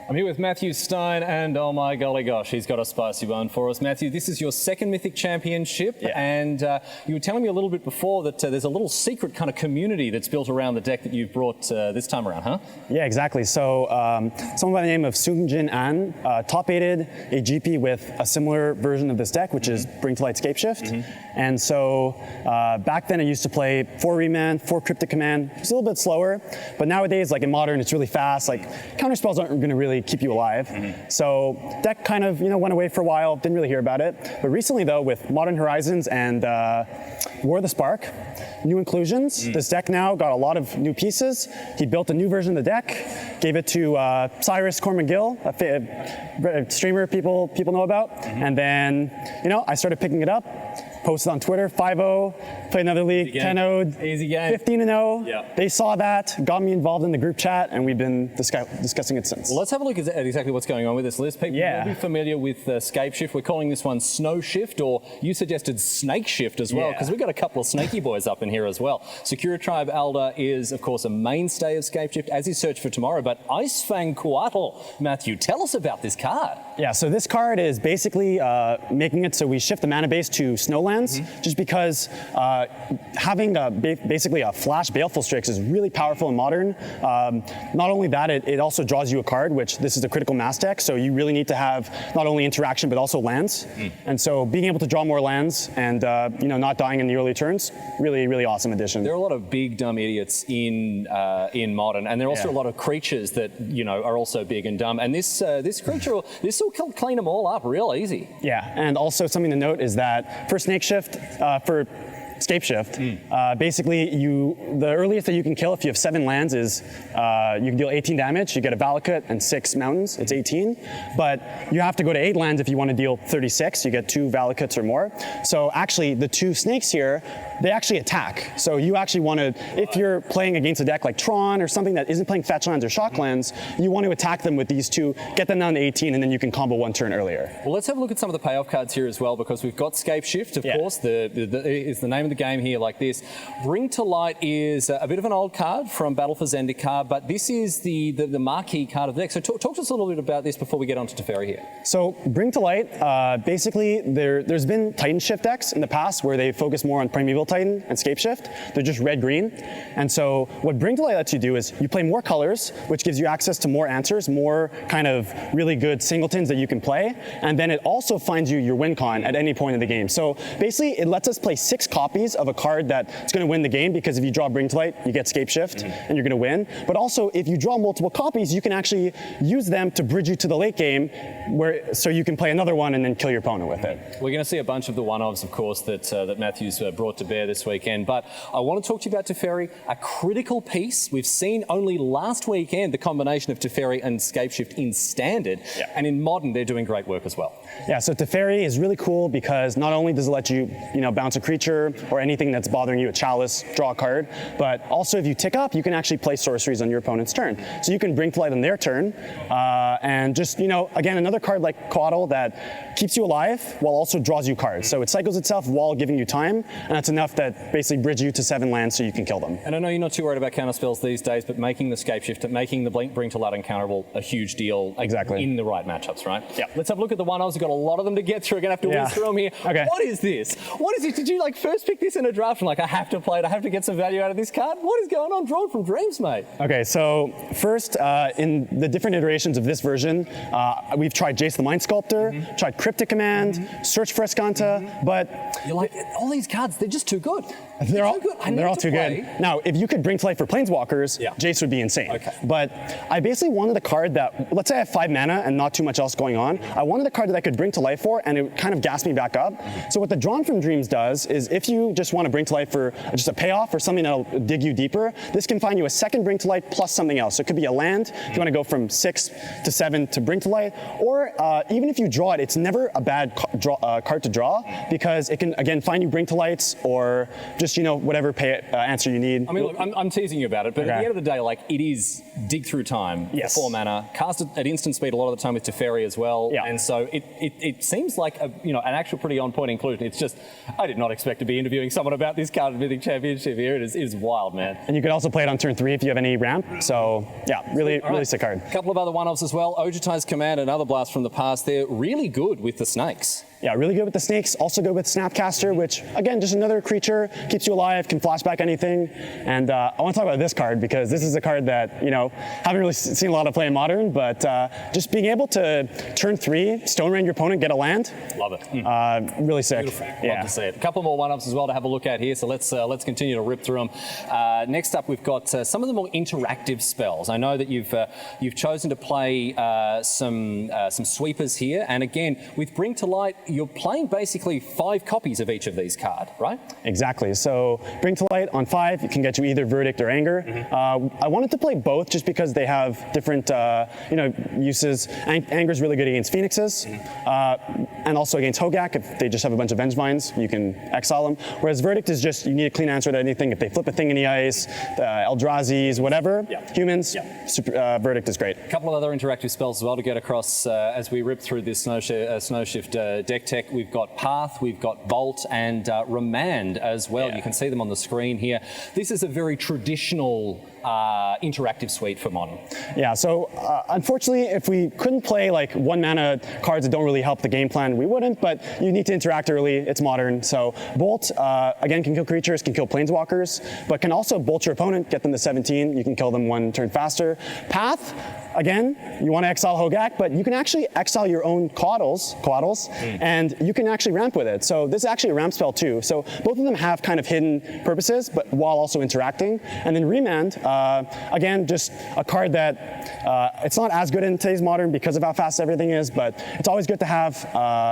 M: I'm here with Matthew Stein, and oh my golly gosh, he's got a spicy one for us. Matthew, this is your second Mythic Championship, and you were telling me a little bit before that there's a little secret kind of community that's built around the deck that you've brought this time around, huh?
N: Yeah, exactly. So someone by the name of Sungjin An top-aided a GP with a similar version of this deck, which is Bring to Light Scapeshift. And so back then I used to play 4 Remand, 4 Cryptic Command. It's a little bit slower, but nowadays, like in Modern, it's really fast. Like counter spells aren't going to really keep you alive. So deck kind of went away for a while, didn't really hear about it. But recently though, with Modern Horizons and War of the Spark, new inclusions, this deck now got a lot of new pieces. He built a new version of the deck, gave it to Cyrus Cormagill, a streamer people know about. And then, I started picking it up, posted on Twitter, 5-0, played another league, 10-0'd,
M: easy game,
N: 15-0.
M: Yeah.
N: They saw that, got me involved in the group chat, and we've been discussing it since.
M: Well, let's have a look at exactly what's going on with this list. People will be familiar with Scapeshift. We're calling this one Snow Shift, or you suggested Snake Shift as well, because we've got a couple of snaky boys up in here as well. Secura Tribe Alder is, of course, a mainstay of Scapeshift, as is Search for Tomorrow, but Icefang Coatl, Matthew, tell us about this card.
N: Yeah, so this card is basically making it so we shift the mana base to Snowlands, just because having basically a flash Baleful Strix is really powerful in Modern. Not only that, it also draws you a card, which this is a critical mass deck, so you really need to have not only interaction but also lands. And so being able to draw more lands and not dying in the early turns, really, really awesome addition.
M: There are a lot of big dumb idiots in Modern, and there are also a lot of creatures that are also big and dumb. And this creature, this will clean them all up real easy.
N: Yeah, and also something to note is that for Snake Shift, for Scapeshift, basically the earliest that you can kill if you have 7 lands is you can deal 18 damage, you get a Valakut and 6 mountains, it's 18. But you have to go to 8 lands if you want to deal 36, you get 2 Valakuts or more. So actually the 2 snakes here, they actually attack. So you actually want to, if you're playing against a deck like Tron or something that isn't playing fetch lands or shock lands, you want to attack them with these 2, get them down to 18, and then you can combo 1 turn earlier.
M: Well, let's have a look at some of the payoff cards here as well, because we've got Scapeshift, of course, is the name of the game here like this. Bring to Light is a bit of an old card from Battle for Zendikar, but this is the marquee card of the deck. So talk to us a little bit about this before we get on to Teferi here.
N: So Bring to Light, basically there's been Titan Shift decks in the past where they focus more on Primeval Titan and Scapeshift. They're just red-green. And so what Bring to Light lets you do is you play more colors, which gives you access to more answers, more kind of really good singletons that you can play. And then it also finds you your win con at any point in the game. So basically it lets us play 6 copy copies of a card that's going to win the game, because if you draw Bring to Light, you get Scape Shift, and you're going to win. But also, if you draw multiple copies, you can actually use them to bridge you to the late game, so you can play another one and then kill your opponent with it.
M: We're going to see a bunch of the one-ofs, of course, that Matthew's brought to bear this weekend. But I want to talk to you about Teferi, a critical piece. We've seen only last weekend the combination of Teferi and Scape Shift in Standard, and in Modern they're doing great work as well.
N: Yeah, so Teferi is really cool because not only does it let you, bounce a creature or anything that's bothering you, a chalice, draw a card, but also if you tick up, you can actually play sorceries on your opponent's turn. So you can Bring to Light on their turn, and just, again, another card like Coddle that keeps you alive while also draws you cards. So it cycles itself while giving you time, and that's enough that basically bridge you to 7 lands so you can kill them.
M: And I know you're not too worried about counter spells these days, but making the Scape Shift, making the Bring to Light uncounterable a huge deal in the right matchups, right?
N: Yeah.
M: Let's have a look at the one-offs. We've got a lot of them to get through. We're going to have to whiz through them here. Okay. What is this? What is it? Did you first pick this in a draft and I have to play it, I have to get some value out of this card? What is going on? Drawn from Dreams, mate.
N: Okay, so first, in the different iterations of this version, we've tried Jace the Mind Sculptor, tried Cryptic Command, Search for Escanta, but...
M: You're like, all these cards, they're just too good.
N: They're all too good. Now, if you could Bring to Light for Planeswalkers, Jace would be insane.
M: Okay.
N: But I basically wanted a card that, let's say I have 5 mana and not too much else going on, I wanted a card that I could Bring to Life for, and it would kind of gas me back up. So what the Drawn from Dreams does is if you just want to Bring to Life for just a payoff or something that'll dig you deeper, this can find you a second Bring to Life plus something else. So it could be a land, if you want to go from 6 to 7 to Bring to Light, or even if you draw it, it's never a bad card to draw, because it can, again, find you Bring to Lights or just, whatever answer you need.
M: I mean, look, I'm teasing you about it, but at the end of the day, it is dig through time, 4 mana, cast it at instant speed a lot of the time with Teferi as well, and so it seems like an actual pretty on-point inclusion. It's just, I did not expect to be interviewing someone about this card in Mythic Championship here. It is wild, man.
N: And you can also play it on turn 3 if you have any ramp, so yeah, really sick card.
M: A couple of other one-offs as well. Ojutai's Command, another blast from the past. They're really good with the snakes.
N: Yeah, really good with the snakes, also good with Snapcaster, which, again, just another creature, keeps you alive, can flashback anything. And I want to talk about this card, because this is a card that, haven't really seen a lot of play in Modern, but just being able to turn 3, Stone Rain your opponent, get a land.
M: Love it.
N: Really sick.
M: Beautiful. Love to see it. A couple more one-ups as well to have a look at here, so let's continue to rip through them. Next up, we've got some of the more interactive spells. I know that you've chosen to play some sweepers here, and again, with Bring to Light, you're playing basically 5 copies of each of these cards, right?
N: Exactly. So Bring to Light on 5, it can get you either Verdict or Anger. I wanted to play both just because they have different uses. Anger is really good against Phoenixes, and also against Hogak. If they just have a bunch of Vengevines, you can exile them. Whereas Verdict is just, you need a clean answer to anything. If they flip a thing in the ice, Eldrazi's, whatever, humans, Verdict is great.
M: A couple of other interactive spells as well to get across as we rip through this Snowshift deck tech. We've got Path, we've got Bolt, and Remand as well. You can see them on the screen here. This is a very traditional interactive suite for Modern. Yeah, so unfortunately, if we couldn't play 1 mana cards that don't really help the game plan, we wouldn't, but you need to interact early. It's Modern. So Bolt, again, can kill creatures, can kill planeswalkers, but can also bolt your opponent, get them to 17. You can kill them 1 turn faster. Path, again, you want to exile Hogak, but you can actually exile your own Quaddles, and you can actually ramp with it. So this is actually a ramp spell too. So both of them have kind of hidden purposes, but while also interacting. And then Remand, again, just a card that it's not as good in today's Modern because of how fast everything is, but it's always good to have.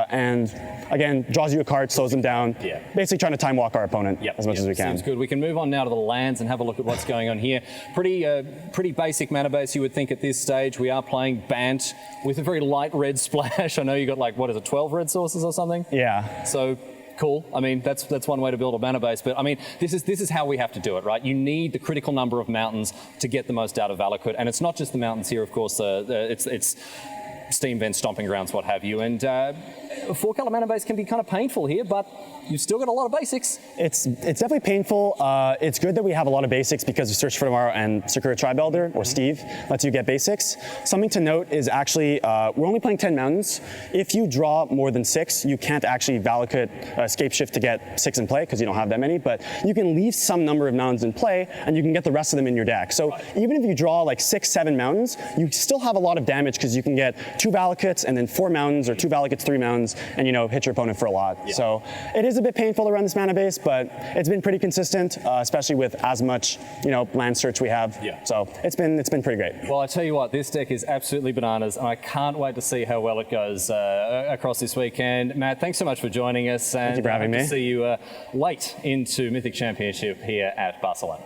M: And again, draws you a card, slows them down. Basically trying to time walk our opponent as much as we can. Seems good. We can move on now to the lands and have a look at what's going on here. Pretty basic mana base, you would think at this stage. We are playing Bant with a very light red splash. I know you got 12 red sources or something?
N: Yeah.
M: So cool. I mean, that's one way to build a mana base. But I mean, this is how we have to do it, right? You need the critical number of mountains to get the most out of Valakut, and it's not just the mountains here, of course. It's Steam Vent, Stomping Grounds, what have you. And 4-color mana base can be kind of painful here, but you've still got a lot of basics.
N: It's definitely painful. It's good that we have a lot of basics because of Search for Tomorrow and Sakura Tribe Elder, or Steve, lets you get basics. Something to note is actually, we're only playing 10 mountains. If you draw more than 6, you can't actually Valakut Escape Shift to get 6 in play because you don't have that many, but you can leave some number of mountains in play and you can get the rest of them in your deck. So even if you draw 6, 7 mountains, you still have a lot of damage because you can get 2 Valakuts and then 4 mountains, or 2 Valakuts, 3 mountains, runs and, hit your opponent for a lot. Yeah. So it is a bit painful to run this mana base, but it's been pretty consistent, especially with as much, land search we have. Yeah. So it's been pretty great.
M: Well, I tell you what, this deck is absolutely bananas, and I can't wait to see how well it goes across this weekend. Matt, thanks so much for joining us. And
N: thank you for having me.
M: To see you late into Mythic Championship here at Barcelona.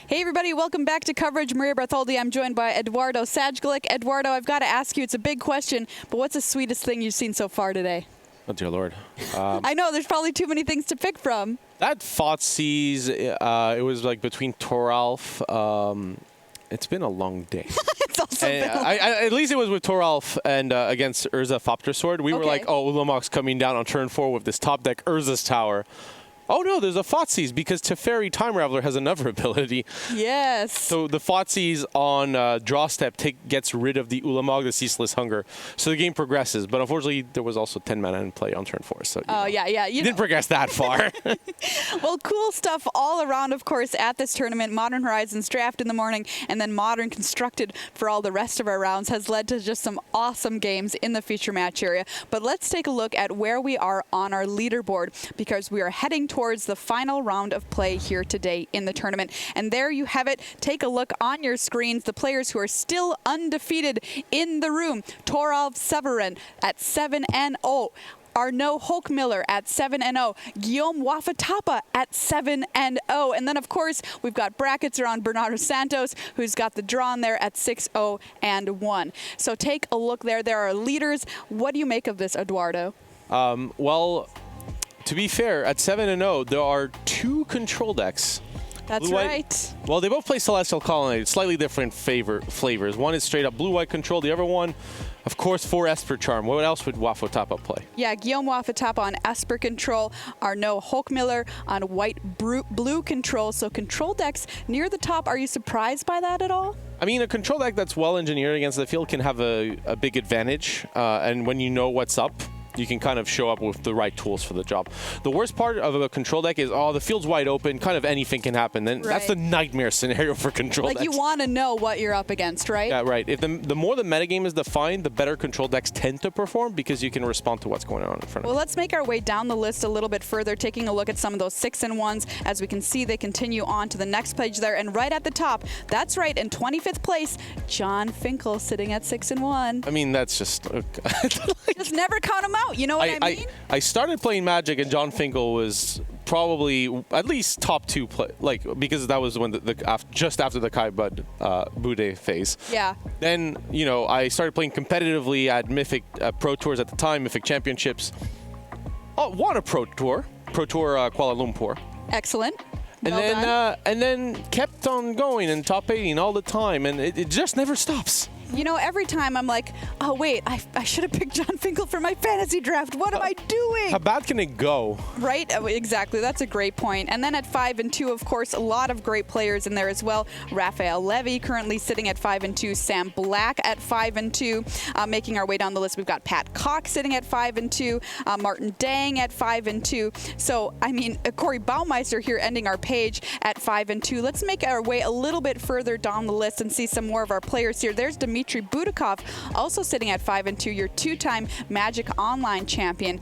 D: Hey everybody, welcome back to coverage. Maria Bartholdi. I'm joined by Eduardo Sajgalik. Eduardo, I've got to ask you, it's a big question, but what's the sweetest thing you've seen so far today?
O: Oh, dear Lord.
D: I know, there's probably too many things to pick from.
O: That Thoughtseize, it was like between Thoralf. It's been a long day.
D: It's also been
O: at least it was with Thoralf and against Izzet Pheonix. We were like, oh, Ulamog's coming down on turn 4 with this top deck Urza's Tower. Oh no, there's a Thoughtseize because Teferi Time Raveler has another ability.
D: Yes.
O: So the Thoughtseize on draw step gets rid of the Ulamog, the Ceaseless Hunger. So the game progresses, but unfortunately there was also 10 mana in play on turn 4. So
D: yeah.
O: You didn't progress that far.
D: Well, cool stuff all around, of course, at this tournament. Modern Horizons draft in the morning, and then Modern Constructed for all the rest of our rounds has led to just some awesome games in the feature match area. But let's take a look at where we are on our leaderboard, because we are heading towards the final round of play here today in the tournament. And there you have it. Take a look on your screens. The players who are still undefeated in the room. Thoralf Severin at 7-0. Arnaud Hochmiller at 7-0, Guillaume Wafatapa at 7-0, and then of course we've got brackets around Bernardo Santos, who's got the draw in there at 6-0-1. So take a look there. There are leaders. What do you make of this, Eduardo?
O: Well, to be fair, at 7-0, there are 2 control decks.
D: That's right.
O: Well, they both play Celestial Colonnade, slightly different flavors. One is straight up blue-white control. The other one, of course, 4 Esper Charm. What else would Wafatapa play?
D: Yeah, Guillaume Wafatapa on Esper control, Arnaud Hochmiller on white-blue control. So control decks near the top. Are you surprised by that at all?
O: I mean, a control deck that's well engineered against the field can have a big advantage. And when you know what's up, you can kind of show up with the right tools for the job. The worst part of a control deck is, the field's wide open, kind of anything can happen. Then that's the nightmare scenario for control decks.
D: Like, you want to know what you're up against, right?
O: Yeah, right. If the more the metagame is defined, the better control decks tend to perform because you can respond to what's going on in front of you.
D: Well, let's make our way down the list a little bit further, taking a look at some of those 6-1s. As we can see, they continue on to the next page there. And right at the top, that's right, in 25th place, John Finkel sitting at 6-1.
O: I mean, that's just...
D: Just never count them out, you know what I mean?
O: I started playing Magic and John Finkel was probably at least top 2 because that was when just after the Kai Bud Bude phase.
D: Yeah.
O: Then, you know, I started playing competitively at Mythic Pro Tours at the time, Mythic Championships. Won a Pro Tour Kuala Lumpur.
D: Excellent.
O: And then kept on going and top 18 all the time, and it just never stops.
D: You know, every time I'm like, oh, wait, I should have picked John Finkel for my fantasy draft. What am I doing?
O: How bad can it go?
D: Right? Exactly. That's a great point. And then at 5-2, of course, a lot of great players in there as well. Raphael Levy currently sitting at 5-2. Sam Black at 5-2. Making our way down the list, we've got Pat Cox sitting at 5-2. Martin Dang at 5-2. So, I mean, Corey Baumeister here ending our page at 5-2. Let's make our way a little bit further down the list and see some more of our players here. There's Dmitry Budakov, also sitting at 5-2, your 2-time Magic Online champion.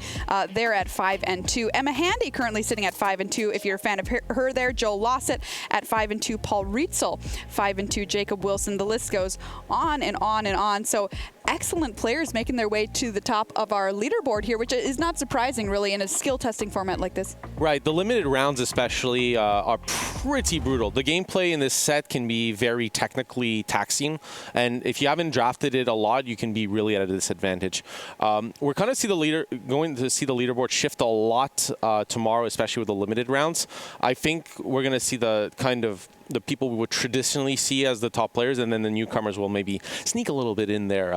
D: They're at 5-2. Emma Handy currently sitting at 5-2. If you're a fan of her there, Joel Lossett at 5-2. Paul Rietzel, 5-2. Jacob Wilson. The list goes on and on and on. So excellent players making their way to the top of our leaderboard here, which is not surprising, really, in a skill testing format like this.
O: Right. The limited rounds especially are pretty brutal. The gameplay in this set can be very technically taxing, and if you haven't drafted it a lot, you can be really at a disadvantage. We're going to see the leaderboard shift a lot tomorrow, especially with the limited rounds. I think we're going to see the people we would traditionally see as the top players, and then the newcomers will maybe sneak a little bit in there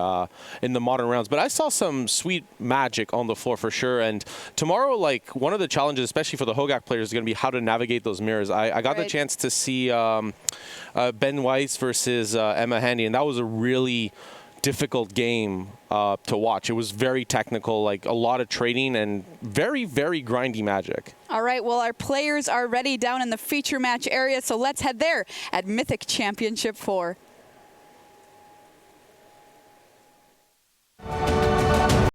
O: in the modern rounds. But I saw some sweet magic on the floor for sure. And tomorrow, like, one of the challenges, especially for the Hogak players, is going to be how to navigate those mirrors. I got the chance to see Ben Weiss versus Emma Handy, and that was a really difficult game to watch. It was very technical, like a lot of trading and very, very grindy magic.
D: All right, well, our players are ready down in the feature match area, so let's head there at Mythic Championship IV.